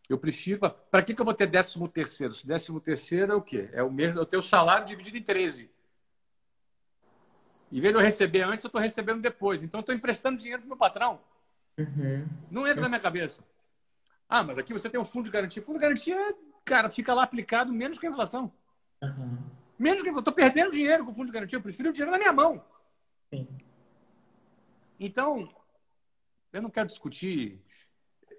Eu prefiro... Para que eu vou ter 13º? Se 13º é o quê? É o teu salário dividido em 13. Em vez de eu receber antes, eu estou recebendo depois. Então, eu estou emprestando dinheiro para o meu patrão. Não entra na minha cabeça. Ah, mas aqui você tem um fundo de garantia. Fundo de garantia, cara, fica lá aplicado menos que a inflação. Menos que a inflação. Estou perdendo dinheiro com o fundo de garantia. Eu prefiro o dinheiro na minha mão. Sim. Então, eu não quero discutir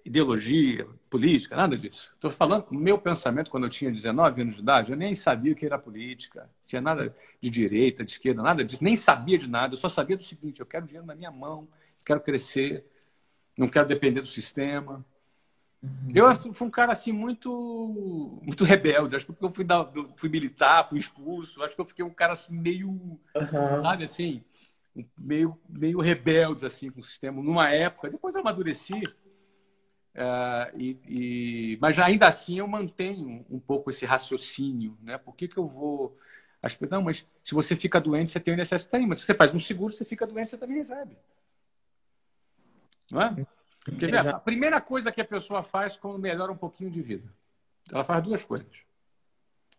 ideologia, política, nada disso. Estou falando do meu pensamento quando eu tinha 19 anos de idade. Eu nem sabia o que era política. Não tinha nada de direita, de esquerda, nada disso. Nem sabia de nada. Eu só sabia do seguinte: eu quero dinheiro na minha mão, quero crescer, não quero depender do sistema. Eu fui um cara assim muito rebelde. Acho que porque eu fui militar, fui expulso. Acho que eu fiquei um cara assim meio, sabe assim, meio rebelde assim com o sistema numa época. Depois eu amadureci. Mas ainda assim eu mantenho um pouco esse raciocínio, né? Por que eu vou... Não, mas se você fica doente, você tem o INSS, tem. Mas se você faz um seguro, você fica doente, você também recebe. Não é? Quer ver? A primeira coisa que a pessoa faz quando melhora um pouquinho de vida, ela faz duas coisas.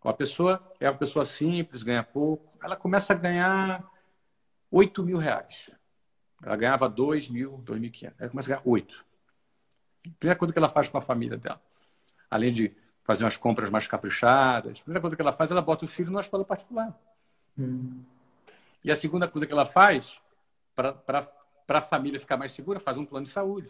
A pessoa é uma pessoa simples, ganha pouco, ela começa a ganhar 8 mil reais. Ela ganhava 2 mil, 2.500. Ela começa a ganhar 8. Primeira coisa que ela faz com a família dela, além de fazer umas compras mais caprichadas, a primeira coisa que ela faz, ela bota o filho numa escola particular. E a segunda coisa que ela faz, para a família ficar mais segura, faz um plano de saúde.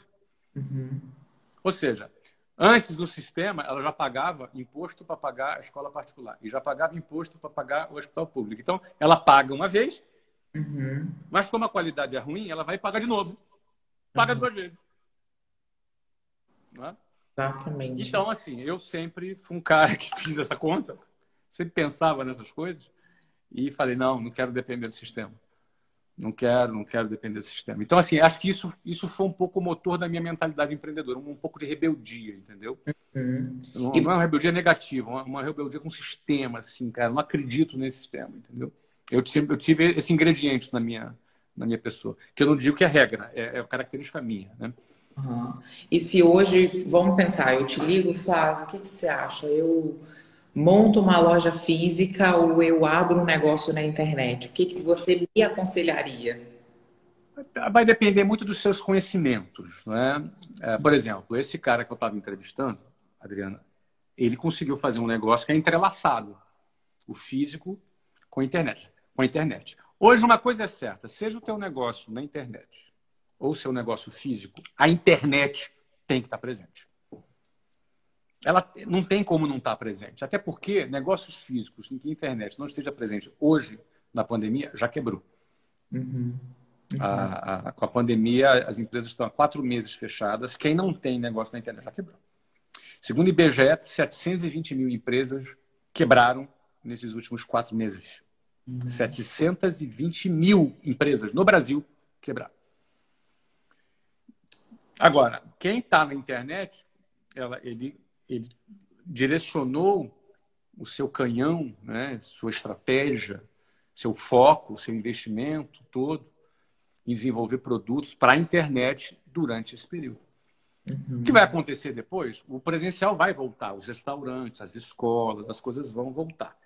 Ou seja, antes do sistema, ela já pagava imposto para pagar a escola particular e já pagava imposto para pagar o hospital público. Então, ela paga uma vez, mas como a qualidade é ruim, ela vai pagar de novo. Paga 2 vezes. Não é? Exatamente. Então, assim, eu sempre fui um cara que fiz essa conta, sempre pensava nessas coisas e falei, não quero depender do sistema. Não quero depender do sistema. Então, assim, acho que isso foi um pouco o motor da minha mentalidade empreendedora, um pouco de rebeldia, entendeu? Não é uma rebeldia negativa, uma rebeldia com sistema, assim, cara. Eu não acredito nesse sistema, entendeu? Eu tive esse ingrediente na minha pessoa, que eu não digo que é regra, é característica minha, né? E se hoje, vamos pensar, eu te ligo, Flávio, o que você acha? Eu monto uma loja física ou eu abro um negócio na internet? O que você me aconselharia? Vai depender muito dos seus conhecimentos, né? Por exemplo, esse cara que eu estava entrevistando, Adriana, ele conseguiu fazer um negócio que é entrelaçado, o físico com a internet. Hoje uma coisa é certa, seja o teu negócio na internet ou o seu negócio físico, a internet tem que estar presente. Ela não tem como não estar presente. Até porque negócios físicos em que a internet não esteja presente hoje, na pandemia, já quebrou. Com a pandemia, as empresas estão há 4 meses fechadas. Quem não tem negócio na internet já quebrou. Segundo o IBGE, 720 mil empresas quebraram nesses últimos 4 meses. 720 mil empresas no Brasil quebraram. Agora, quem está na internet, ele direcionou o seu canhão, né, sua estratégia, seu foco, seu investimento todo em desenvolver produtos para a internet durante esse período. O que vai acontecer depois? O presencial vai voltar, os restaurantes, as escolas, as coisas vão voltar.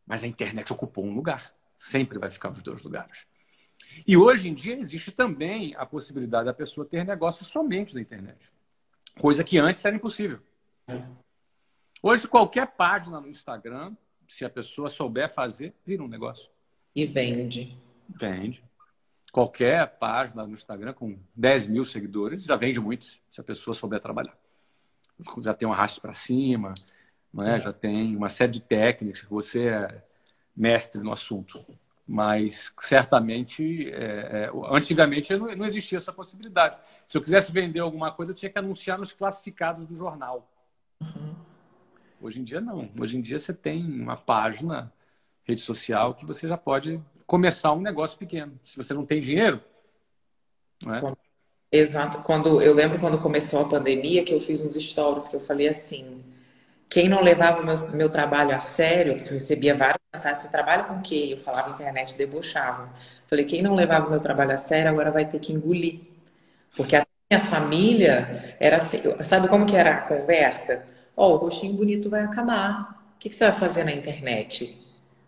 Mas a internet ocupou um lugar. Sempre vai ficar nos 2 lugares. E hoje em dia existe também a possibilidade da pessoa ter negócios somente na internet. Coisa que antes era impossível. Hoje, qualquer página no Instagram, se a pessoa souber fazer, vira um negócio. E vende. Vende. Qualquer página no Instagram com 10 mil seguidores já vende muito, se a pessoa souber trabalhar. Já tem um arraste para cima, não é? Já tem uma série de técnicas, você é mestre no assunto. Mas certamente, antigamente não existia essa possibilidade. Se eu quisesse vender alguma coisa, eu tinha que anunciar nos classificados do jornal. Hoje em dia, não. Hoje em dia, você tem uma página, rede social, que você já pode começar um negócio pequeno. Se você não tem dinheiro, não é? Exato. Eu lembro quando começou a pandemia que eu fiz uns stories que eu falei assim: quem não levava o meu trabalho a sério, porque eu recebia várias mensagens, você trabalha com o quê? Eu falava internet, debochava. Falei, quem não levava o meu trabalho a sério agora vai ter que engolir. Porque a minha família era assim, sabe como que era a conversa? Ó, o rostinho bonito vai acabar. O que você vai fazer na internet?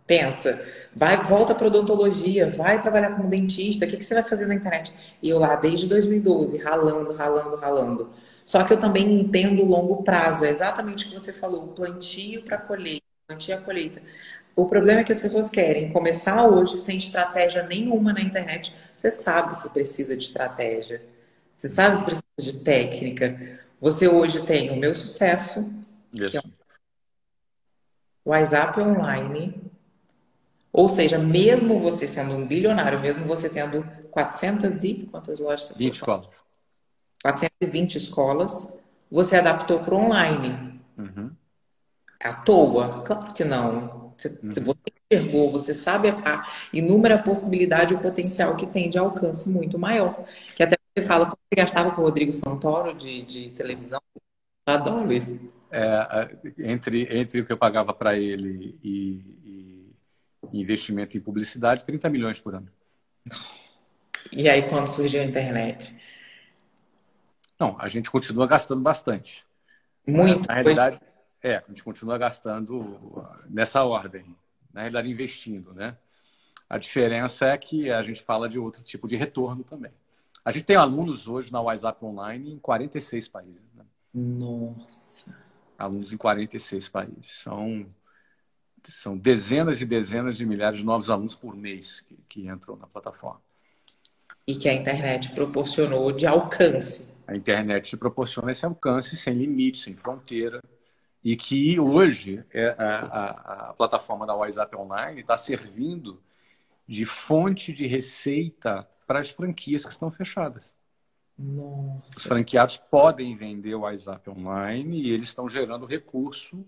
Pensa, volta para odontologia, vai trabalhar como dentista, o que você vai fazer na internet? E eu lá desde 2012, ralando, ralando, ralando. Só que eu também entendo o longo prazo, é exatamente o que você falou, o plantio para colheita, plantio a colheita. O problema é que as pessoas querem começar hoje sem estratégia nenhuma na internet. Você sabe que precisa de estratégia. Você sabe que precisa de técnica. Você hoje tem o meu sucesso, que é Isso. o WhatsApp online. Ou seja, mesmo você sendo um bilionário, mesmo você tendo 400 e quantas lojas você 20 falou? escolas. 420 escolas, você adaptou para o online. Uhum. À toa? Claro que não. Você Uhum. enxergou, você sabe a inúmera possibilidade e o potencial que tem de alcance muito maior. Que até você fala, como você gastava com o Rodrigo Santoro de televisão, eu adoro isso. Entre o que eu pagava para ele e investimento em publicidade, 30 milhões por ano. E aí, quando surgiu a internet? Não, a gente continua gastando bastante. Muito. Na realidade, a gente continua gastando nessa ordem. Na realidade, investindo, né? A diferença é que a gente fala de outro tipo de retorno também. A gente tem alunos hoje na WhatsApp Online em 46 países, né? Nossa. Alunos em 46 países. São dezenas e dezenas de milhares de novos alunos por mês que entram na plataforma. E que a internet proporcionou de alcance. A internet te proporciona esse alcance sem limite, sem fronteira. E que hoje a plataforma da WhatsApp Online está servindo de fonte de receita para as franquias que estão fechadas. Os Nossa. franqueados podem vender o WhatsApp Online e eles estão gerando recurso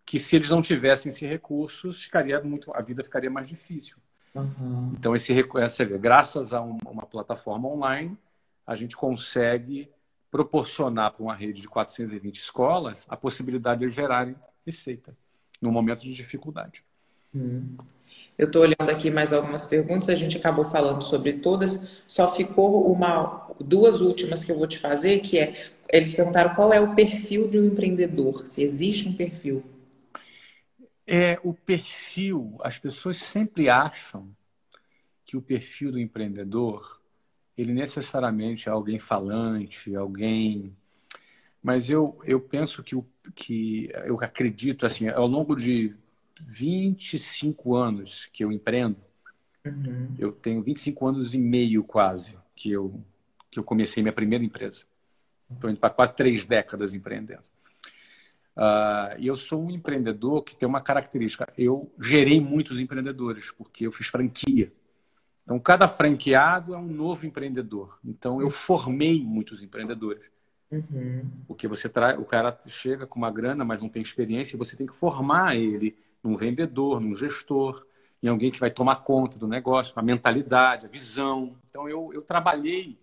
que, se eles não tivessem esse recurso, a vida ficaria mais difícil. Uhum. Então, graças a uma plataforma online, a gente consegue proporcionar para uma rede de 420 escolas a possibilidade de gerarem receita no momento de dificuldade. Eu estou olhando aqui mais algumas perguntas, a gente acabou falando sobre todas, só ficou duas últimas que eu vou te fazer, que eles perguntaram qual é o perfil de um empreendedor, se existe um perfil. O perfil, as pessoas sempre acham que o perfil do empreendedor, ele necessariamente é alguém falante, alguém... Mas eu penso que eu acredito, assim, ao longo de 25 anos que eu empreendo, eu tenho 25 anos e meio quase que eu comecei minha primeira empresa. Estou indo para quase 3 décadas empreendendo. E eu sou um empreendedor que tem uma característica. Eu gerei muitos empreendedores, porque eu fiz franquia. Então, cada franqueado é um novo empreendedor. Então, eu formei muitos empreendedores. Porque o cara chega com uma grana, mas não tem experiência, e você tem que formar ele num vendedor, num gestor, em alguém que vai tomar conta do negócio, a mentalidade, a visão. Então, eu trabalhei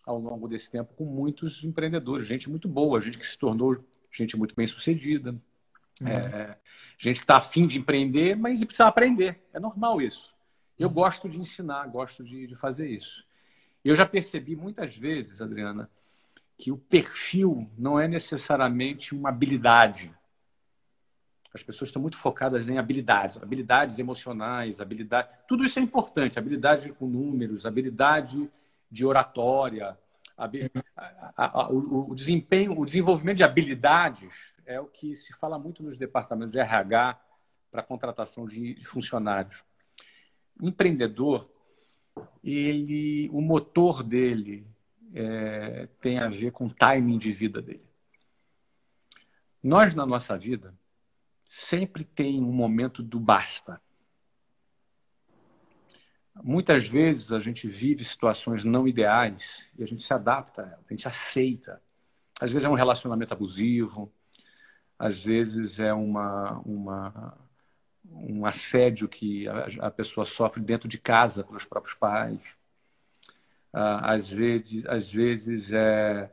ao longo desse tempo com muitos empreendedores, gente muito boa, gente que se tornou gente muito bem sucedida, gente que está afim de empreender, mas precisa aprender. É normal isso. Eu gosto de ensinar, gosto de fazer isso. Eu já percebi muitas vezes, Adriana, que o perfil não é necessariamente uma habilidade. As pessoas estão muito focadas em habilidades emocionais, tudo isso é importante, habilidade com números, habilidade de oratória, o desempenho, o desenvolvimento de habilidades é o que se fala muito nos departamentos de RH para a contratação de funcionários. O empreendedor, o motor dele tem a ver com o timing de vida dele. Nós, na nossa vida, sempre tem um momento do basta. muitas vezes a gente vive situações não ideais e a gente se adapta a ela, a gente aceita. Às vezes é um relacionamento abusivo, às vezes é um assédio que a pessoa sofre dentro de casa pelos próprios pais. Às vezes é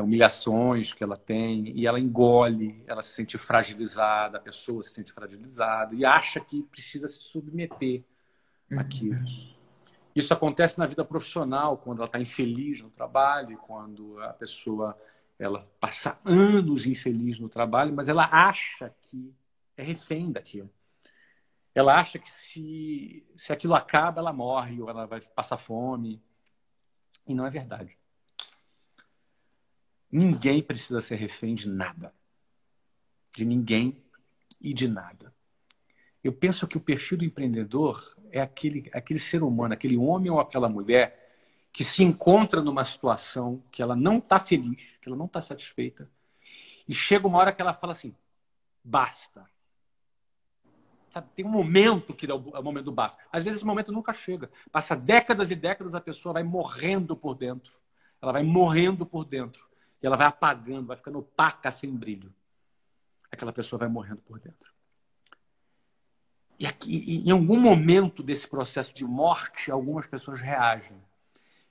humilhações que ela tem e ela engole, ela se sente fragilizada, a pessoa se sente fragilizada e acha que precisa se submeter àquilo. Isso acontece na vida profissional, quando ela está infeliz no trabalho, quando a pessoa ela passa anos infeliz no trabalho, mas ela acha que é refém daquilo. Ela acha que se aquilo acaba, ela morre ou ela vai passar fome. E não é verdade. Ninguém precisa ser refém de nada. De ninguém e de nada. Eu penso que o perfil do empreendedor é aquele ser humano, aquele homem ou aquela mulher que se encontra numa situação que ela não está feliz, que ela não está satisfeita, e chega uma hora que ela fala assim, basta. Sabe, tem um momento que é o momento do basta. Às vezes esse momento nunca chega. Passa décadas e décadas, a pessoa vai morrendo por dentro. Ela vai morrendo por dentro. E ela vai apagando, vai ficando opaca, sem brilho. Aquela pessoa vai morrendo por dentro. E em algum momento desse processo de morte, algumas pessoas reagem.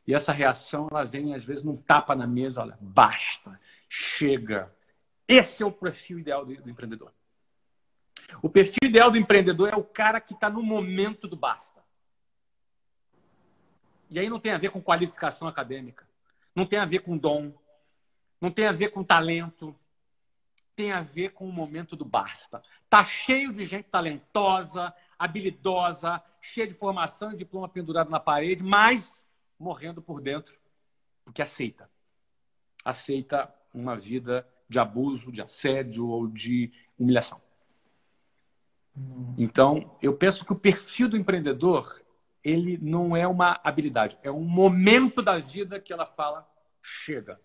E essa reação, ela vem, às vezes, num tapa na mesa. Olha, basta, chega. Esse é o perfil ideal do empreendedor. O perfil ideal do empreendedor é o cara que está no momento do basta. E aí não tem a ver com qualificação acadêmica, não tem a ver com dom, não tem a ver com talento, tem a ver com o momento do basta. Tá cheio de gente talentosa, habilidosa, cheia de formação e diploma pendurado na parede, mas morrendo por dentro, porque aceita. Aceita uma vida de abuso, de assédio ou de humilhação. Nossa. Então, eu penso que o perfil do empreendedor, ele não é uma habilidade, é um momento da vida que ela fala, chega,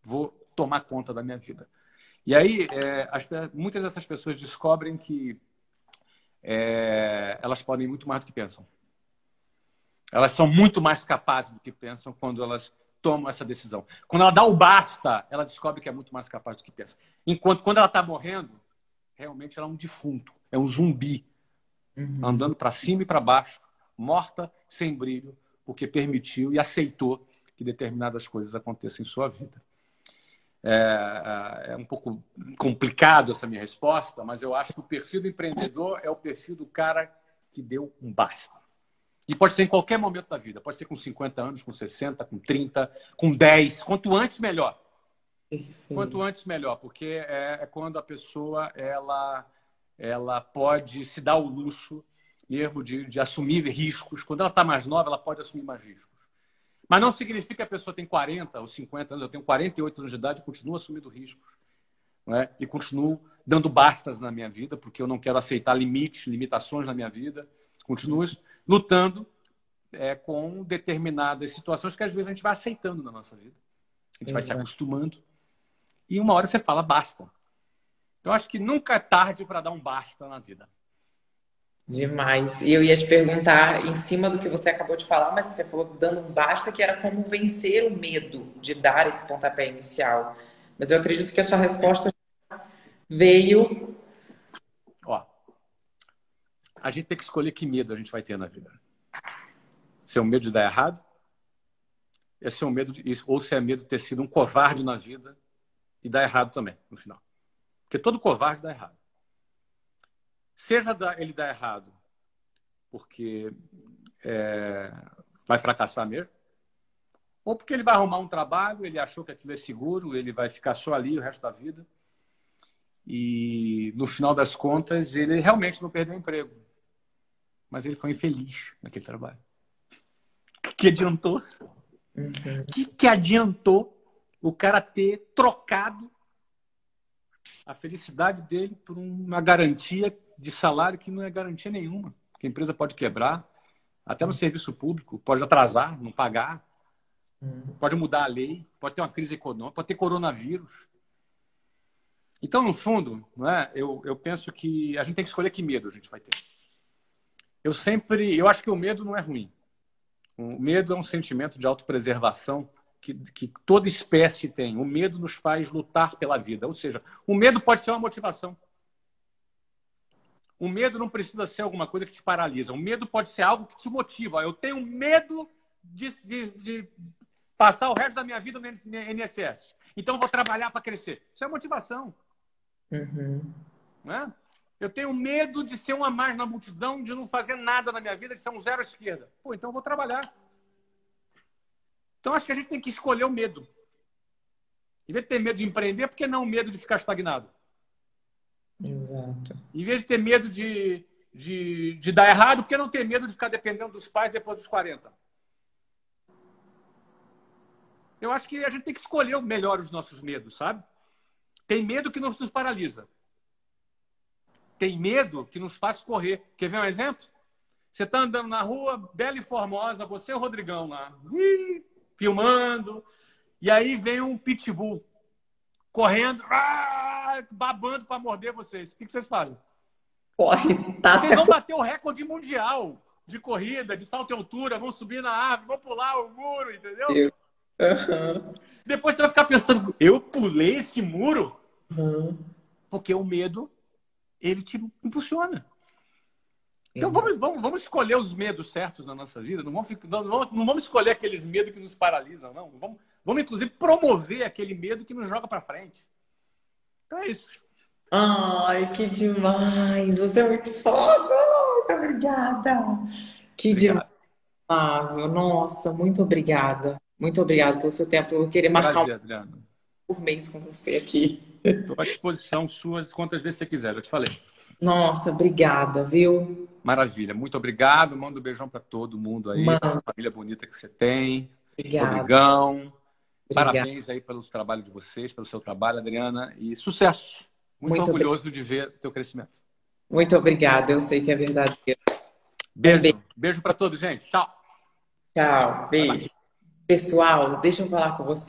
vou tomar conta da minha vida. E aí, muitas dessas pessoas descobrem que elas podem muito mais do que pensam. Elas são muito mais capazes do que pensam quando elas tomam essa decisão. Quando ela dá o basta, ela descobre que é muito mais capaz do que pensa. Enquanto quando ela está morrendo, realmente ela é um defunto, é um zumbi, andando para cima e para baixo, morta, sem brilho, porque permitiu e aceitou que determinadas coisas aconteçam em sua vida. É um pouco complicado essa minha resposta, mas eu acho que o perfil do empreendedor é o perfil do cara que deu um basta. E pode ser em qualquer momento da vida, pode ser com 50 anos, com 60, com 30, com 10, quanto antes melhor. Perfeito. Quanto antes melhor, porque é quando a pessoa ela pode se dar o luxo mesmo de assumir riscos. Quando ela está mais nova, ela pode assumir mais riscos. Mas não significa que a pessoa tem 40 ou 50 anos, eu tenho 48 anos de idade e continuo assumindo riscos. Não é? E continuo dando bastas na minha vida, porque eu não quero aceitar limites, limitações na minha vida. Continuo lutando com determinadas situações que às vezes a gente vai aceitando na nossa vida. A gente vai se acostumando. E uma hora você fala basta. Então, acho que nunca é tarde para dar um basta na vida. Demais. E eu ia te perguntar, em cima do que você acabou de falar, mas que você falou dando um basta, que era como vencer o medo de dar esse pontapé inicial. Mas eu acredito que a sua resposta veio... Ó, a gente tem que escolher que medo a gente vai ter na vida. Se é o medo de dar errado, se é o medo ou se é medo de ter sido um covarde na vida e dar errado também, no final. Porque todo covarde dá errado. Seja ele dar errado porque vai fracassar mesmo, ou porque ele vai arrumar um trabalho, ele achou que aquilo é seguro, ele vai ficar só ali o resto da vida. E, no final das contas, ele realmente não perdeu o emprego. Mas ele foi infeliz naquele trabalho. O que adiantou? O que adiantou o cara ter trocado a felicidade dele por uma garantia de salário que não é garantia nenhuma? Porque a empresa pode quebrar, até no serviço público, pode atrasar, não pagar, pode mudar a lei, pode ter uma crise econômica, pode ter coronavírus. Então, no fundo, não é? Eu penso que a gente tem que escolher que medo a gente vai ter. eu acho que o medo não é ruim. O medo é um sentimento de autopreservação que toda espécie tem. O medo nos faz lutar pela vida. Ou seja, o medo pode ser uma motivação. O medo não precisa ser alguma coisa que te paralisa. O medo pode ser algo que te motiva. Eu tenho medo de passar o resto da minha vida no INSS. Então, eu vou trabalhar para crescer. Isso é motivação. Uhum. Não é? Eu tenho medo de ser um a mais na multidão, de não fazer nada na minha vida, de ser um zero à esquerda. Pô, então eu vou trabalhar. Então, acho que a gente tem que escolher o medo. Em vez de ter medo de empreender, por que não o medo de ficar estagnado? Exato. Em vez de ter medo de dar errado, por que não ter medo de ficar dependendo dos pais depois dos 40? Eu acho que a gente tem que escolher melhor os nossos medos, sabe? Tem medo que nos paralisa. Tem medo que nos faz correr. Quer ver um exemplo? Você está andando na rua, bela e formosa, você e o Rodrigão lá, filmando, e aí vem um pitbull correndo, babando para morder vocês. O que vocês fazem? Corre, tá. Vocês vão bater o recorde mundial de corrida, de salto em altura, vão subir na árvore, vão pular o muro, entendeu? Uhum. Depois você vai ficar pensando, eu pulei esse muro? Uhum. Porque o medo, ele te impulsiona. Então vamos escolher os medos certos na nossa vida. Não vamos escolher aqueles medos que nos paralisam, não. Vamos inclusive promover aquele medo que nos joga para frente. Então é isso. Ai, que demais! Você é muito foda! Muito obrigada! Que demais, Flávio. Nossa, muito obrigada. Muito obrigada pelo seu tempo. Eu vou querer marcar Prazer, Adriano. por mês com você aqui. Estou à disposição suas quantas vezes você quiser, eu te falei. Nossa, obrigada, viu? Maravilha, muito obrigado. Manda um beijão para todo mundo aí, Mano. pra essa família bonita que você tem. Obrigada. Rodrigão. Obrigada. Parabéns aí pelo trabalho de vocês, pelo seu trabalho, Adriana. E sucesso. Muito Muito orgulhoso de ver o teu crescimento. Muito obrigada, eu sei que é verdadeiro. Beijo. Beijo para todos, gente. Tchau. Tchau, beijo. Pessoal, deixa eu falar com você.